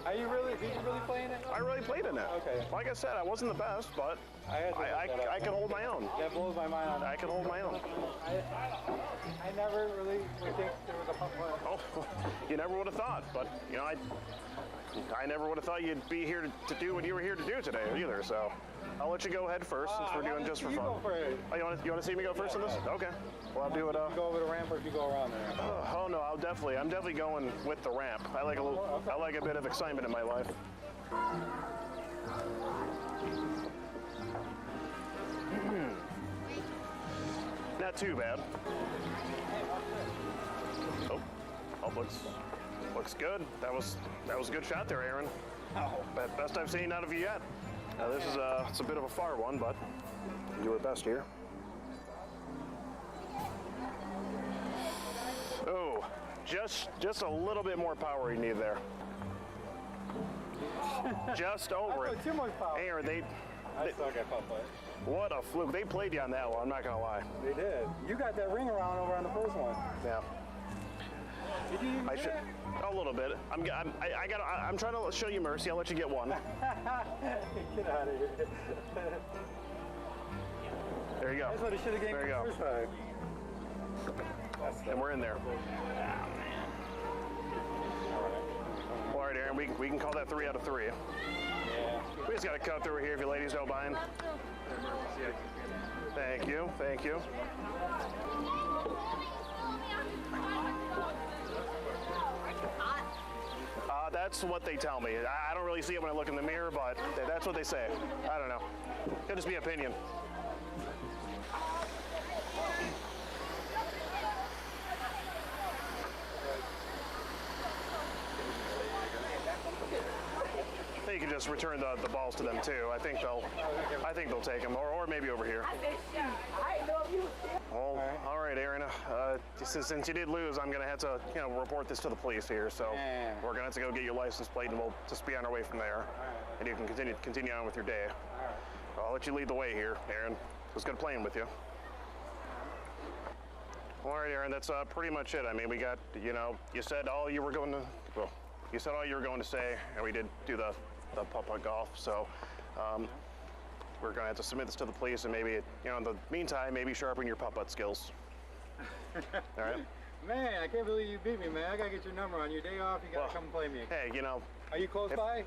Are you really? Did you really play in it? I really played in it. Okay. Like I said, I wasn't the best, but I could hold my own. That blows my mind. I could hold my own. I never really would think there was a pump. Oh, you never would have thought, but you know, I never would have thought you'd be here to do what you were here to do today either. So I'll let you go ahead first since we're doing just for fun. Oh, you want to see me go first on this? Okay. Well, I'll do it. You go over the ramp or if you go around there. Oh no, I'm definitely going with the ramp. I like a bit of excitement in my life. Not too bad. Oh, looks good. That was a good shot there, Aaron. Best I've seen out of you yet. Now this is it's a bit of a far one, but do our best here. Oh, just a little bit more power you need there. Just over it. Too much power. Aaron, I suck at putt-putt. What a fluke. They played you on that one, I'm not gonna lie. They did. You got that ring around over on the first one. Yeah. Did you even get it? A little bit. I'm trying to show you mercy. I'll let you get one. Get out of here. There you go. That's what it should have gave me the first time. And we're in there. All right, Aaron, we can call that 3 out of 3. Yeah. We just got to cut through here if you ladies don't mind. Thank you. Thank you. That's what they tell me. I don't really see it when I look in the mirror, but that's what they say. I don't know. Could just be opinion. You can just return the balls to them too. I think they'll take them, or maybe over here. Well, all right, Aaron. Since you did lose, I'm gonna have to report this to the police here. So we're gonna have to go get your license plate, and we'll just be on our way from there. And you can continue on with your day. I'll let you lead the way here, Aaron. It was good playing with you. All right, Aaron. That's pretty much it. I mean, we got you said you were going to. Well, you said all you were going to say, and we did do the putt-putt golf. So we're going to have to submit this to the police, and maybe, in the meantime, maybe sharpen your putt-putt skills. All right? Man, I can't believe you beat me, man. I gotta get your number on your day off. You gotta come play me. Hey, Are you close by?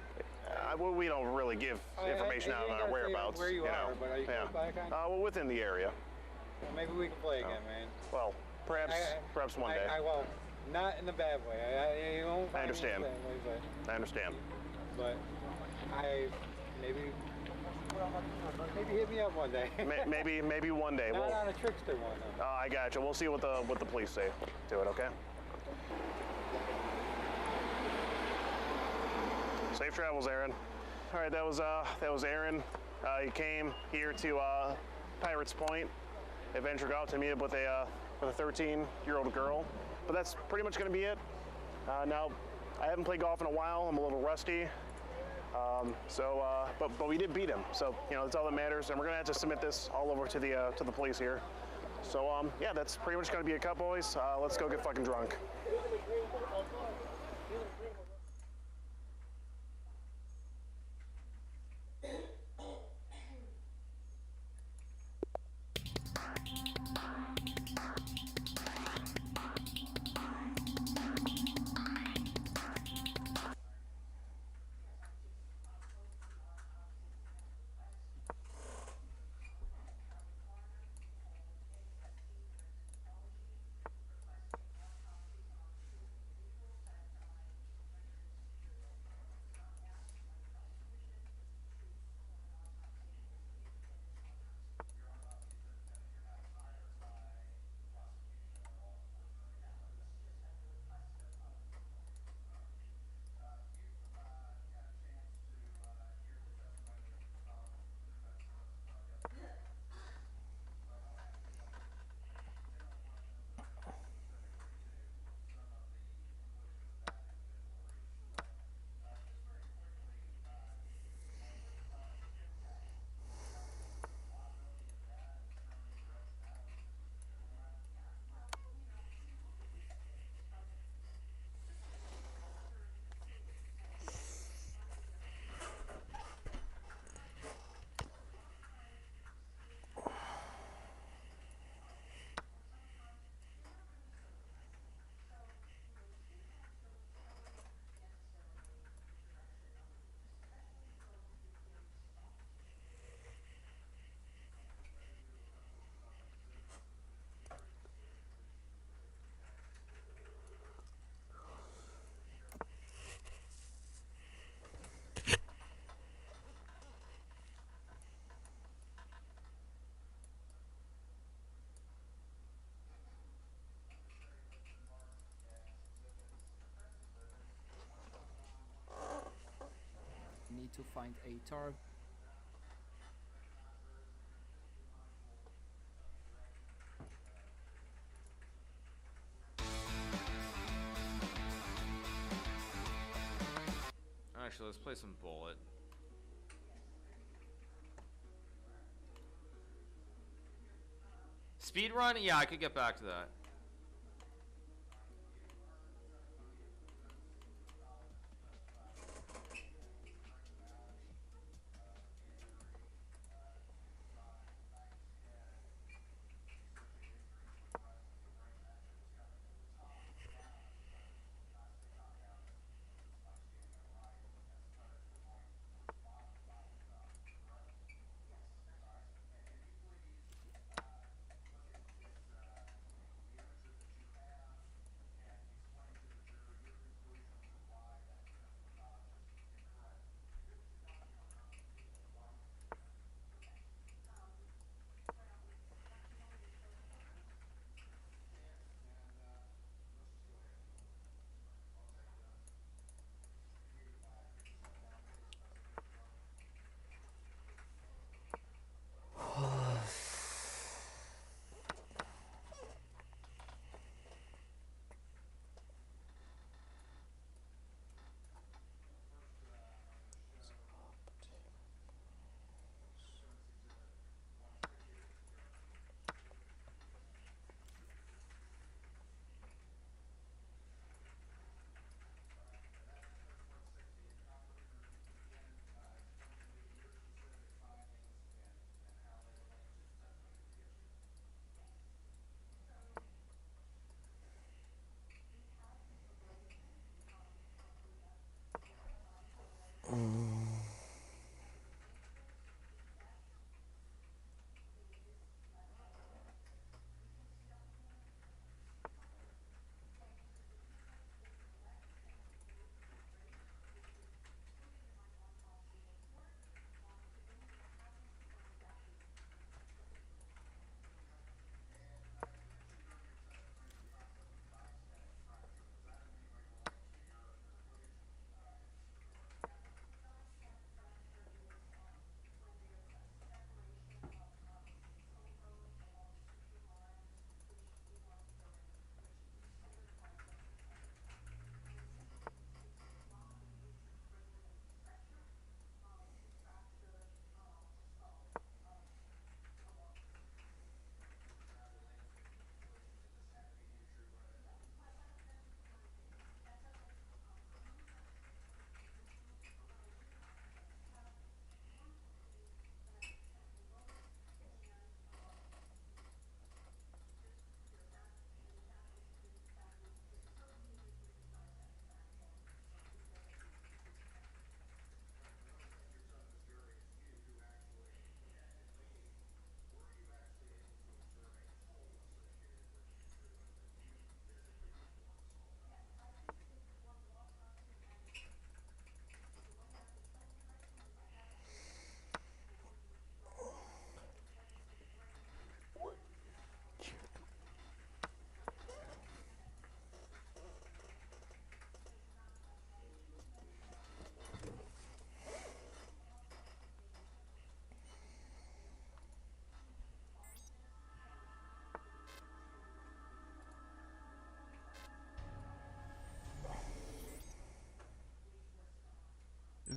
We don't really give information out on our whereabouts. Where you are, but are you close by, kind of? Well, within the area. Well, maybe we can play again, man. Well, perhaps one day. Well, not in a bad way. You won't I find me understand. in a bad way, I understand. but maybe hit me up one day. maybe one day. Not on a trickster one, though. I gotcha. We'll see what the police say to it. Okay. Safe travels, Aaron. All right, that was Aaron. He came here to Pirates Point, Adventure Golf, to meet up with a 13-year-old girl. But that's pretty much going to be it. Now, I haven't played golf in a while. I'm a little rusty. But we did beat him. So that's all that matters. And we're gonna have to submit this all over to the police here. So yeah, that's pretty much gonna be a cut, boys. Let's go get fucking drunk. Need to find a target. Actually, let's play some Bullet. Speedrun? Yeah, I could get back to that.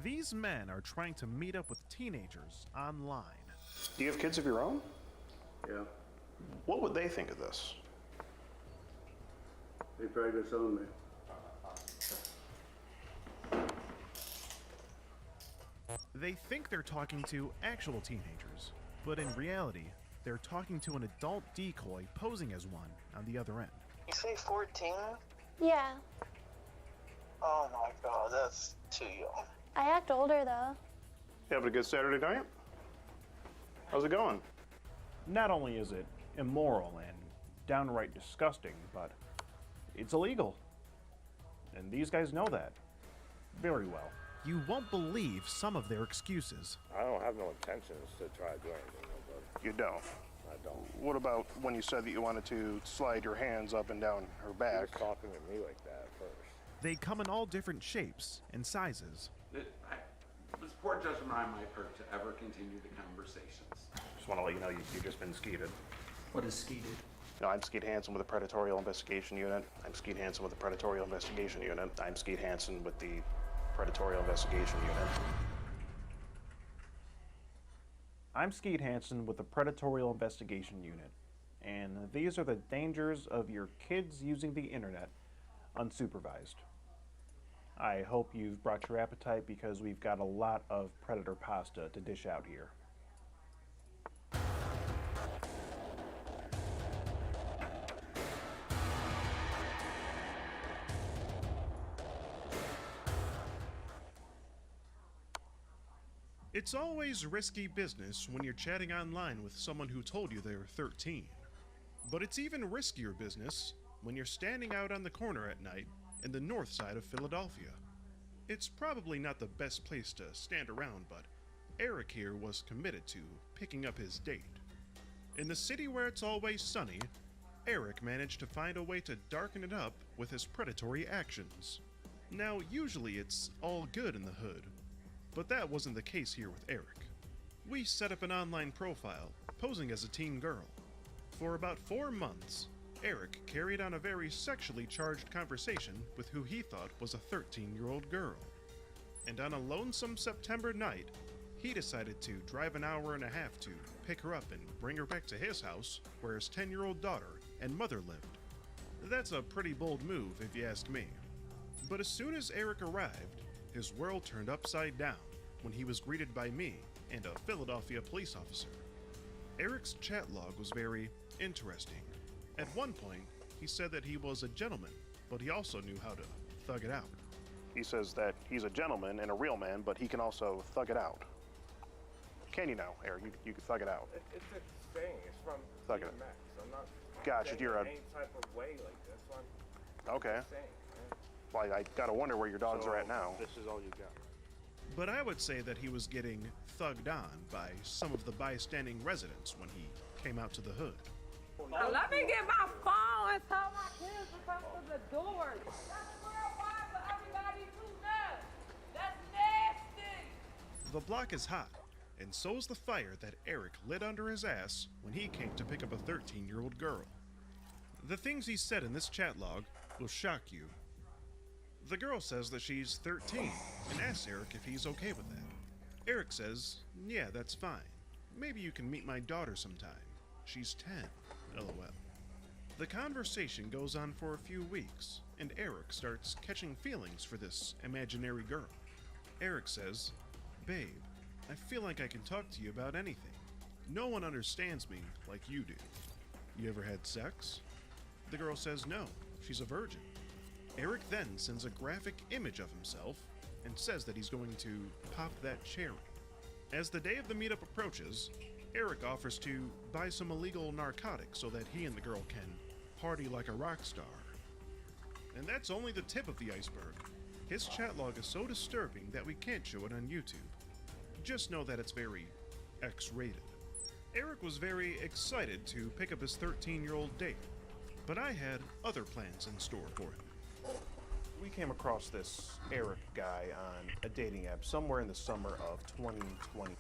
These men are trying to meet up with teenagers online. Do you have kids of your own? Yeah. What would they think of this? They probably disown me. They think they're talking to actual teenagers, but in reality, they're talking to an adult decoy posing as one on the other end. You say 14? Yeah. Oh my god, that's too young. I act older though. You having a good Saturday night? How's it going? Not only is it immoral and downright disgusting, but it's illegal. And these guys know that very well. You won't believe some of their excuses. I don't have no intentions to try to do anything, but You don't? I don't. What about when you said that you wanted to slide your hands up and down her He back? was talking to me like that at first. They come in all different shapes and sizes. This poor judgment on my part to ever continue the conversations. Just want to let you know you've just been skeeted. What is skeeted? No, I'm Skeet Hansen with the Predatorial Investigation Unit. I'm Skeet Hansen with the Predatorial Investigation Unit. I'm Skeet Hansen with the Predatorial Investigation Unit. I'm Skeet Hansen with the Predatorial Investigation Unit, and these are the dangers of your kids using the internet unsupervised. I hope you've brought your appetite because we've got a lot of predator pasta to dish out here. It's always risky business when you're chatting online with someone who told you they were 13. But it's even riskier business when you're standing out on the corner at night in the north side of Philadelphia. It's probably not the best place to stand around, but Eric here was committed to picking up his date. In the city where it's always sunny, Eric managed to find a way to darken it up with his predatory actions. Now, usually it's all good in the hood, but that wasn't the case here with Eric. We set up an online profile, posing as a teen girl. For about 4 months, Eric carried on a very sexually charged conversation with who he thought was a 13-year-old girl. And on a lonesome September night, he decided to drive an hour and a half to pick her up and bring her back to his house, where his 10-year-old daughter and mother lived. That's a pretty bold move, if you ask me. But as soon as Eric arrived, his world turned upside down when he was greeted by me and a Philadelphia police officer. Eric's chat log was very interesting. At one point, he said that he was a gentleman, but he also knew how to thug it out. He says that he's a gentleman and a real man, but he can also thug it out. Can you now, Eric? You can thug it out. It's a saying. It's from Thug it. Max. I'm not Gotcha, saying you're it a- any type of way like this one. Okay. Saying, Well, I gotta wonder where your dogs So, are at now. This is all you got. But I would say that he was getting thugged on by some of the bystanding residents when he came out to the hood. Now let me get my phone and tell my kids to come to the door. That's worldwide for everybody to know. That's nasty. The block is hot, and so's the fire that Eric lit under his ass when he came to pick up a 13-year-old girl. The things he said in this chat log will shock you. The girl says that she's 13 and asks Eric if he's okay with that. Eric says, yeah, that's fine. Maybe you can meet my daughter sometime. She's 10, lol. The conversation goes on for a few weeks, and Eric starts catching feelings for this imaginary girl. Eric says, babe, I feel like I can talk to you about anything. No one understands me like you do. You ever had sex? The girl says no, she's a virgin. Eric then sends a graphic image of himself and says that he's going to pop that cherry. As the day of the meetup approaches, Eric offers to buy some illegal narcotics so that he and the girl can party like a rock star. And that's only the tip of the iceberg. His chat log is so disturbing that we can't show it on YouTube. Just know that it's very X-rated. Eric was very excited to pick up his 13-year-old date, but I had other plans in store for him. We came across this Eric guy on a dating app somewhere in the summer of 2020.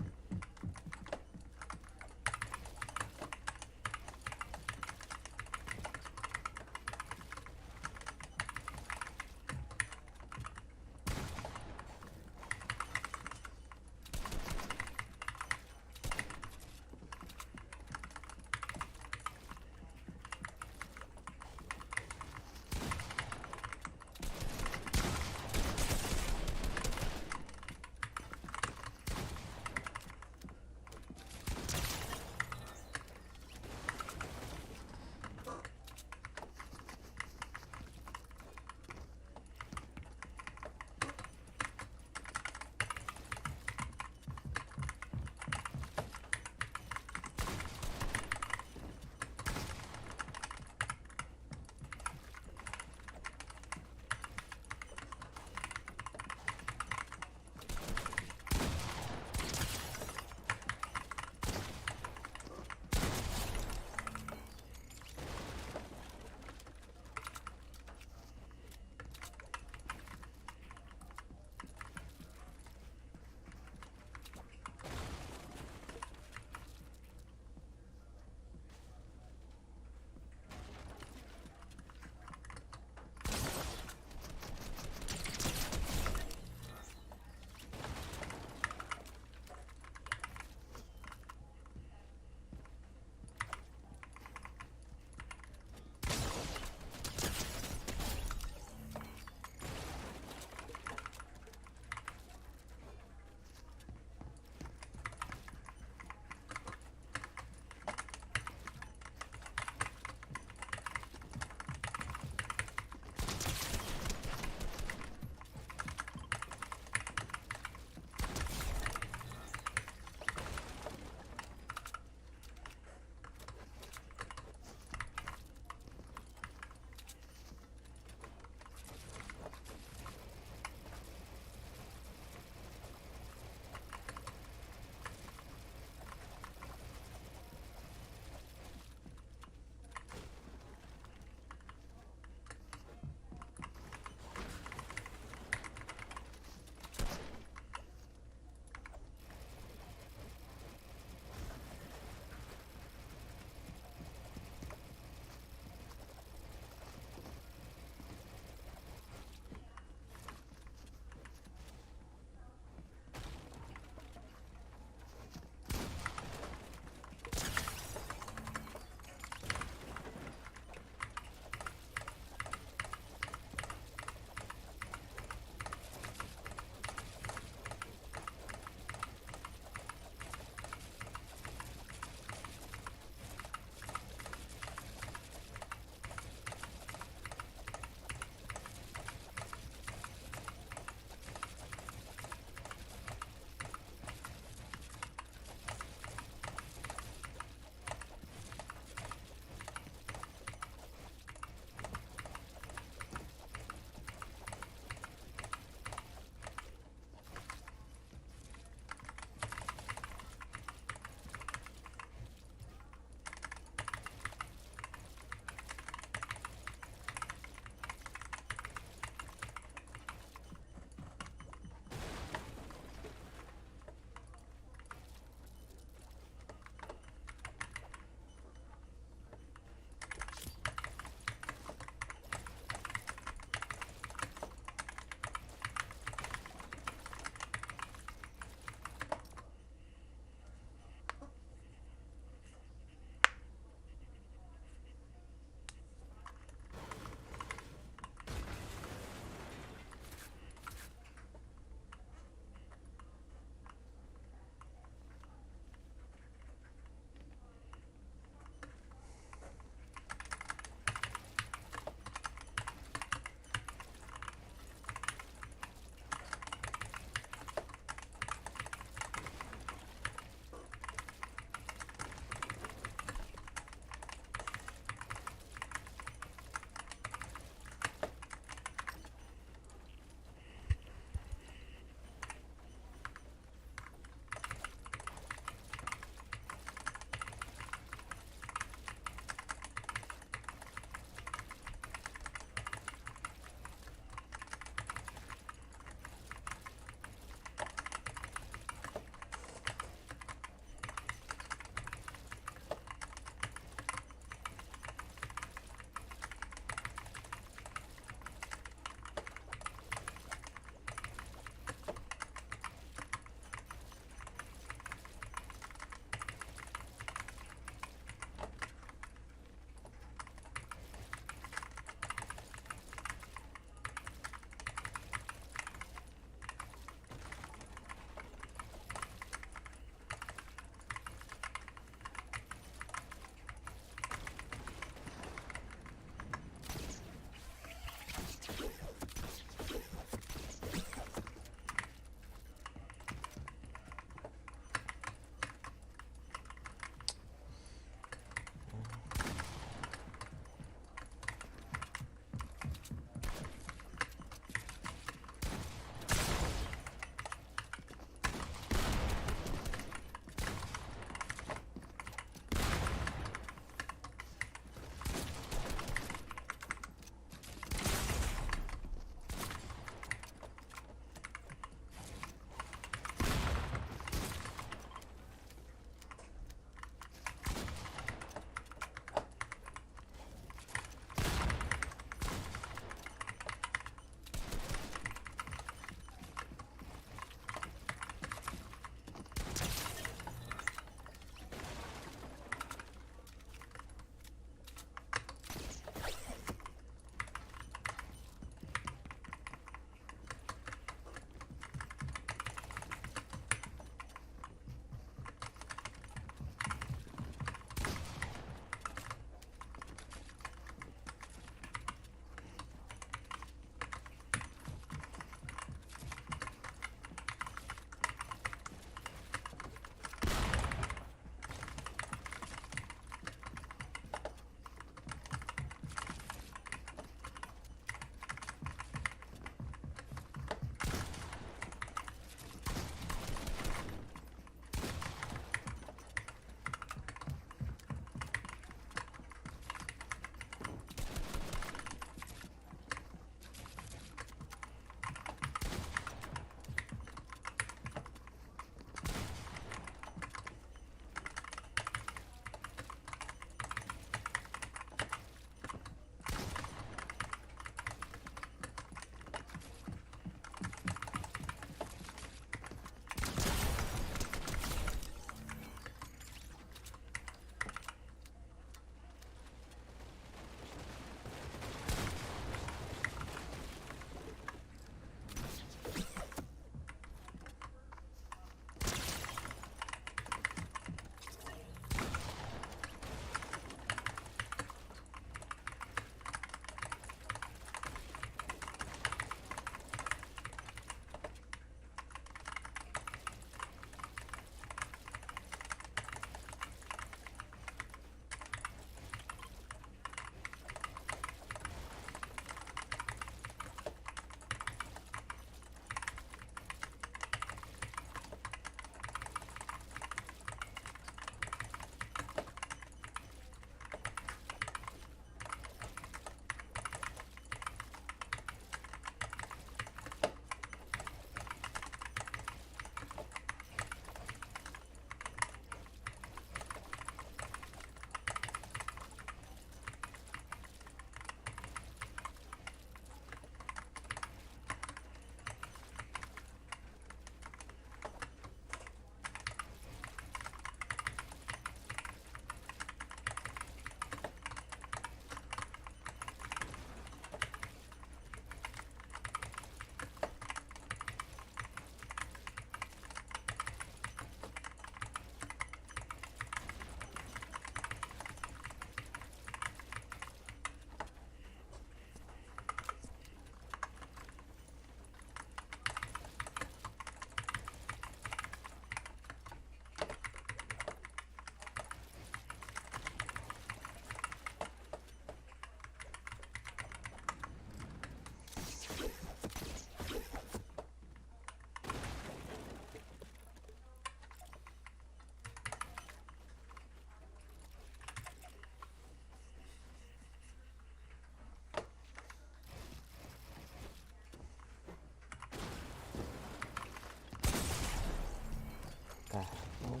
the hell?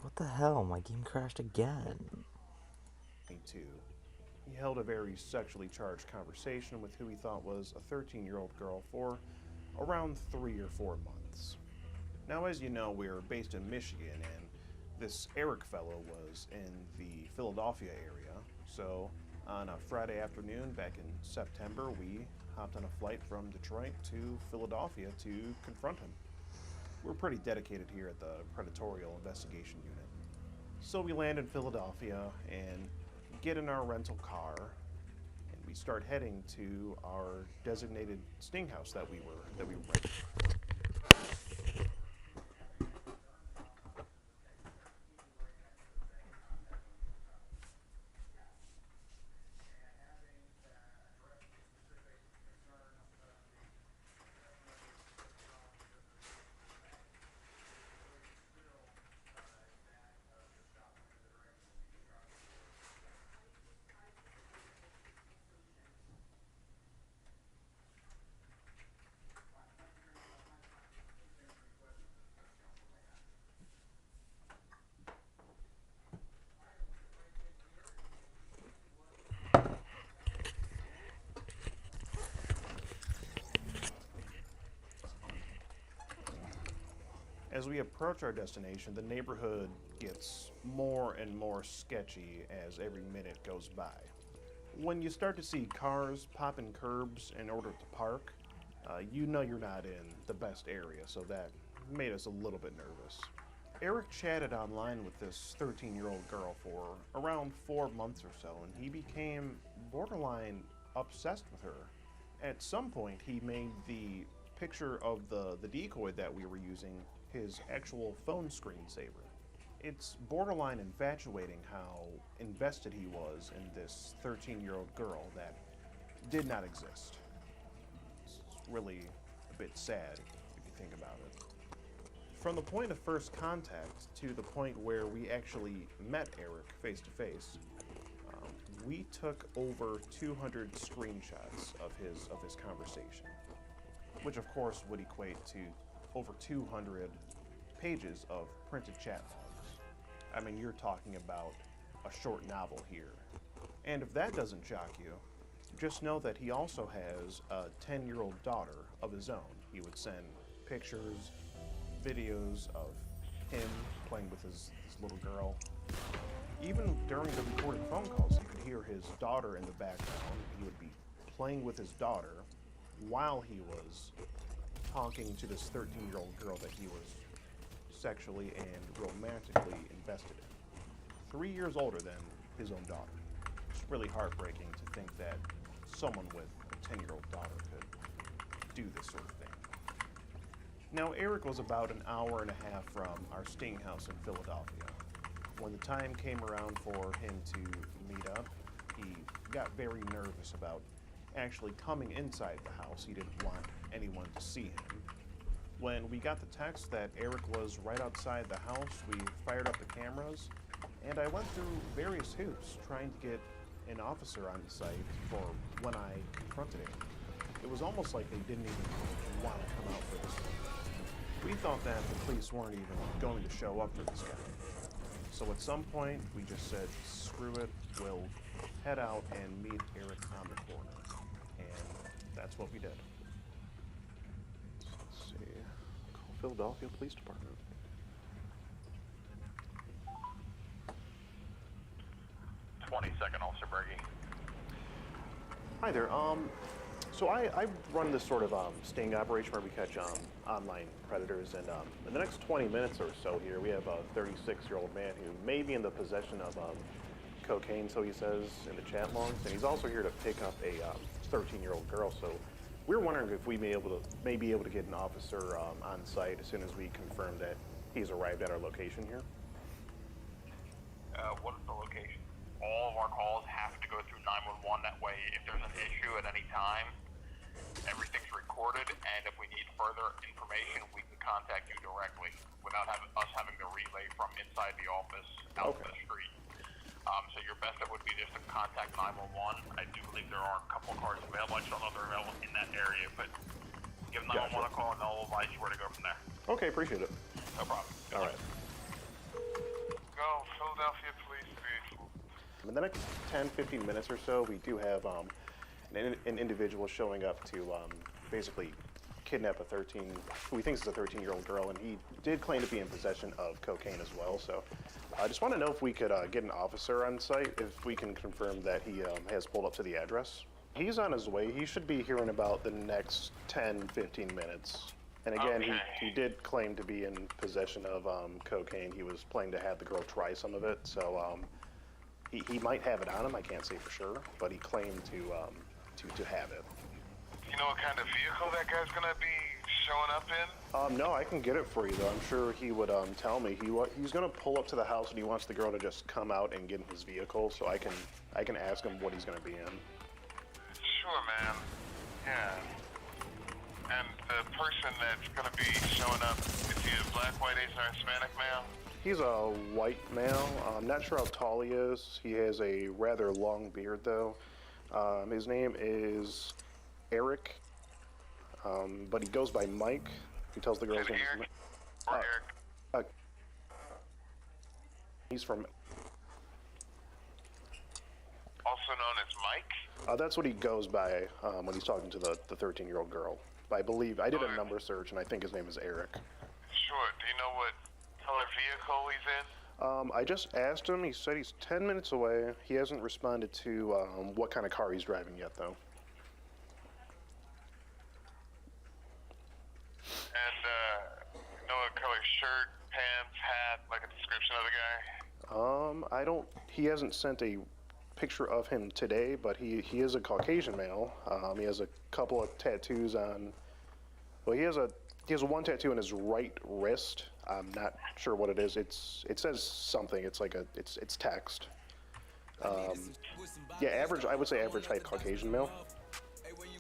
What the hell? My game crashed again. Me too. He held a very sexually charged conversation with who he thought was a 13-year-old girl for around 3 or 4 months. Now, as you know, we're based in Michigan, and this Eric fellow was in the Philadelphia area. So, on a Friday afternoon back in September, we hopped on a flight from Detroit to Philadelphia to confront him. We're pretty dedicated here at the Predatorial Investigation Unit. So we land in Philadelphia and get in our rental car, and we start heading to our designated sting house that we were renting. As we approach our destination, the neighborhood gets more and more sketchy as every minute goes by. When you start to see cars popping curbs in order to park, you know you're not in the best area, so that made us a little bit nervous. Eric chatted online with this 13-year-old girl for around 4 months or so, and he became borderline obsessed with her. At some point, he made the picture of the decoy that we were using his actual phone screensaver. It's borderline infatuating how invested he was in this 13-year-old girl that did not exist. It's really a bit sad if you think about it. From the point of first contact to the point where we actually met Eric face to face, we took over 200 screenshots of his conversation, which of course would equate to over 200 pages of printed chat logs. I mean, you're talking about a short novel here. And if that doesn't shock you, just know that he also has a 10-year-old daughter of his own. He would send pictures, videos of him playing with his little girl. Even during the recorded phone calls, you could hear his daughter in the background. He would be playing with his daughter while he was talking to this 13-year-old girl that he was sexually and romantically invested in. 3 years older than his own daughter. It's really heartbreaking to think that someone with a 10-year-old daughter could do this sort of thing. Now, Eric was about an hour and a half from our sting house in Philadelphia. When the time came around for him to meet up, he got very nervous about actually coming inside the house. He didn't want anyone to see him. When we got the text that Eric was right outside the house, we fired up the cameras, and I went through various hoops trying to get an officer on the site for when I confronted him. It was almost like they didn't even want to come out for this one. We thought that the police weren't even going to show up for this guy. So at some point, we just said, screw it, we'll head out and meet Eric on the corner. And that's what we did. Let's see. Call Philadelphia Police Department. Second Officer Berge. Hi there. So I run this sort of sting operation where we catch online predators, and in the next 20 minutes or so here, we have a 36-year-old man who may be in the possession of cocaine, so he says in the chat logs, and he's also here to pick up a 13-year-old girl. So We were wondering if we may be able to get an officer on site as soon as we confirm that he's arrived at our location here. What is the location? All of our calls have to go through 911. That way, if there's an issue at any time, everything's recorded, and if we need further information, we can contact you directly without us having to relay from inside the office out to the street. So your best bet would be just to contact 911. I do believe there are a couple of cars available. I just don't know if they're available in that area, but give 911 a call and they'll advise you where to go from there. Okay, appreciate it. No problem. All right. Go, Philadelphia Police Station. In the next 10, 15 minutes or so, we do have an individual showing up to basically kidnap who he thinks is a 13-year-old girl, and he did claim to be in possession of cocaine as well. So I just want to know if we could get an officer on site, if we can confirm that he has pulled up to the address. He's on his way. He should be here in about the next 10, 15 minutes. And again, he did claim to be in possession of cocaine. He was planning to have the girl try some of it, so he might have it on him. I can't say for sure, but he claimed to have it. You know what kind of vehicle that guy's gonna be showing up in? No, I can get it for you though. I'm sure he would tell me. He's gonna pull up to the house and he wants the girl to just come out and get in his vehicle, so I can ask him what he's gonna be in. Sure, man. Yeah. And the person that's gonna be showing up, is he a black, white, Asian, or Hispanic male? He's a white male. I'm not sure how tall he is. He has a rather long beard though. His name is Eric, but he goes by Mike. He tells the girl his name is Eric. Eric. He's from. Also known as Mike? That's what he goes by when he's talking to the 13-year-old girl. I believe I did a number search, and I think his name is Eric. Sure. Do you know what color vehicle he's in? I just asked him. He said he's 10 minutes away. He hasn't responded to what kind of car he's driving yet, though. And, know what color shirt, pants, hat, like a description of the guy? I don't. He hasn't sent a picture of him today, but he is a Caucasian male. He has a couple of tattoos on. Well, he has one tattoo on his right wrist. I'm not sure what it is. It says something. It's like it's text. Yeah, average. I would say average height Caucasian male.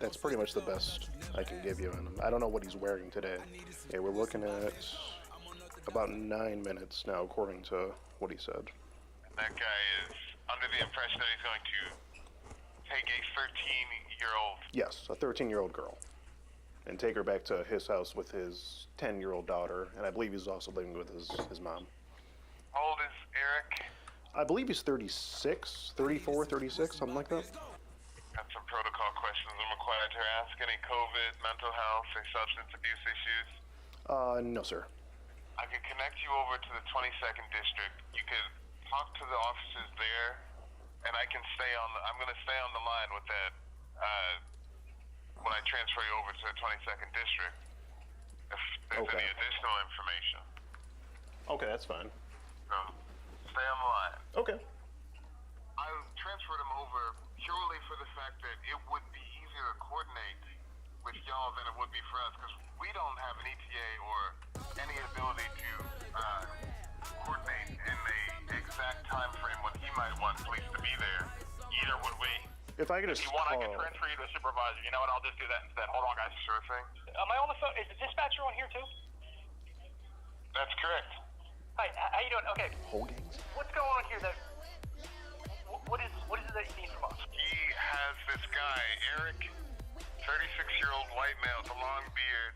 That's pretty much the best I can give you on him. I don't know what he's wearing today. Yeah, we're looking at about 9 minutes now, according to what he said. That guy is under the impression that he's going to take a 13-year-old. Yes, a 13-year-old girl, and take her back to his house with his 10-year-old daughter, and I believe he's also living with his mom. How old is Eric? I believe he's 36, 34, 36, something like that. Got some protocol questions I'm required to ask. Any COVID, mental health, or substance abuse issues? No, sir. I could connect you over to the 22nd District. You could talk to the officers there, and I can I'm going to stay on the line with that when I transfer you over to the 22nd District, if there's any additional information. Okay, that's fine. So, stay on the line. Okay. I transferred him over purely for the fact that it would be easier to coordinate with y'all than it would be for us, because we don't have an ETA or any ability to coordinate in the exact time frame when he might want police to be there. Either would we. If I could just If you want, I can transfer you to a supervisor. You know what? I'll just do that instead. Hold on, guys. Sure thing. Am I on the phone? Is the dispatcher on here too? That's correct. Hi, how you doing? Okay. Whole gangs. What's going on here? What is it that you need from us? He has this guy, Eric, 36-year-old white male with a long beard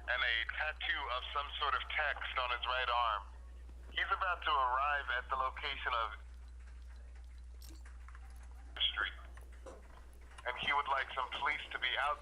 and a tattoo of some sort of text on his right arm. He's about to arrive at the location of the street. And he would like some police to be out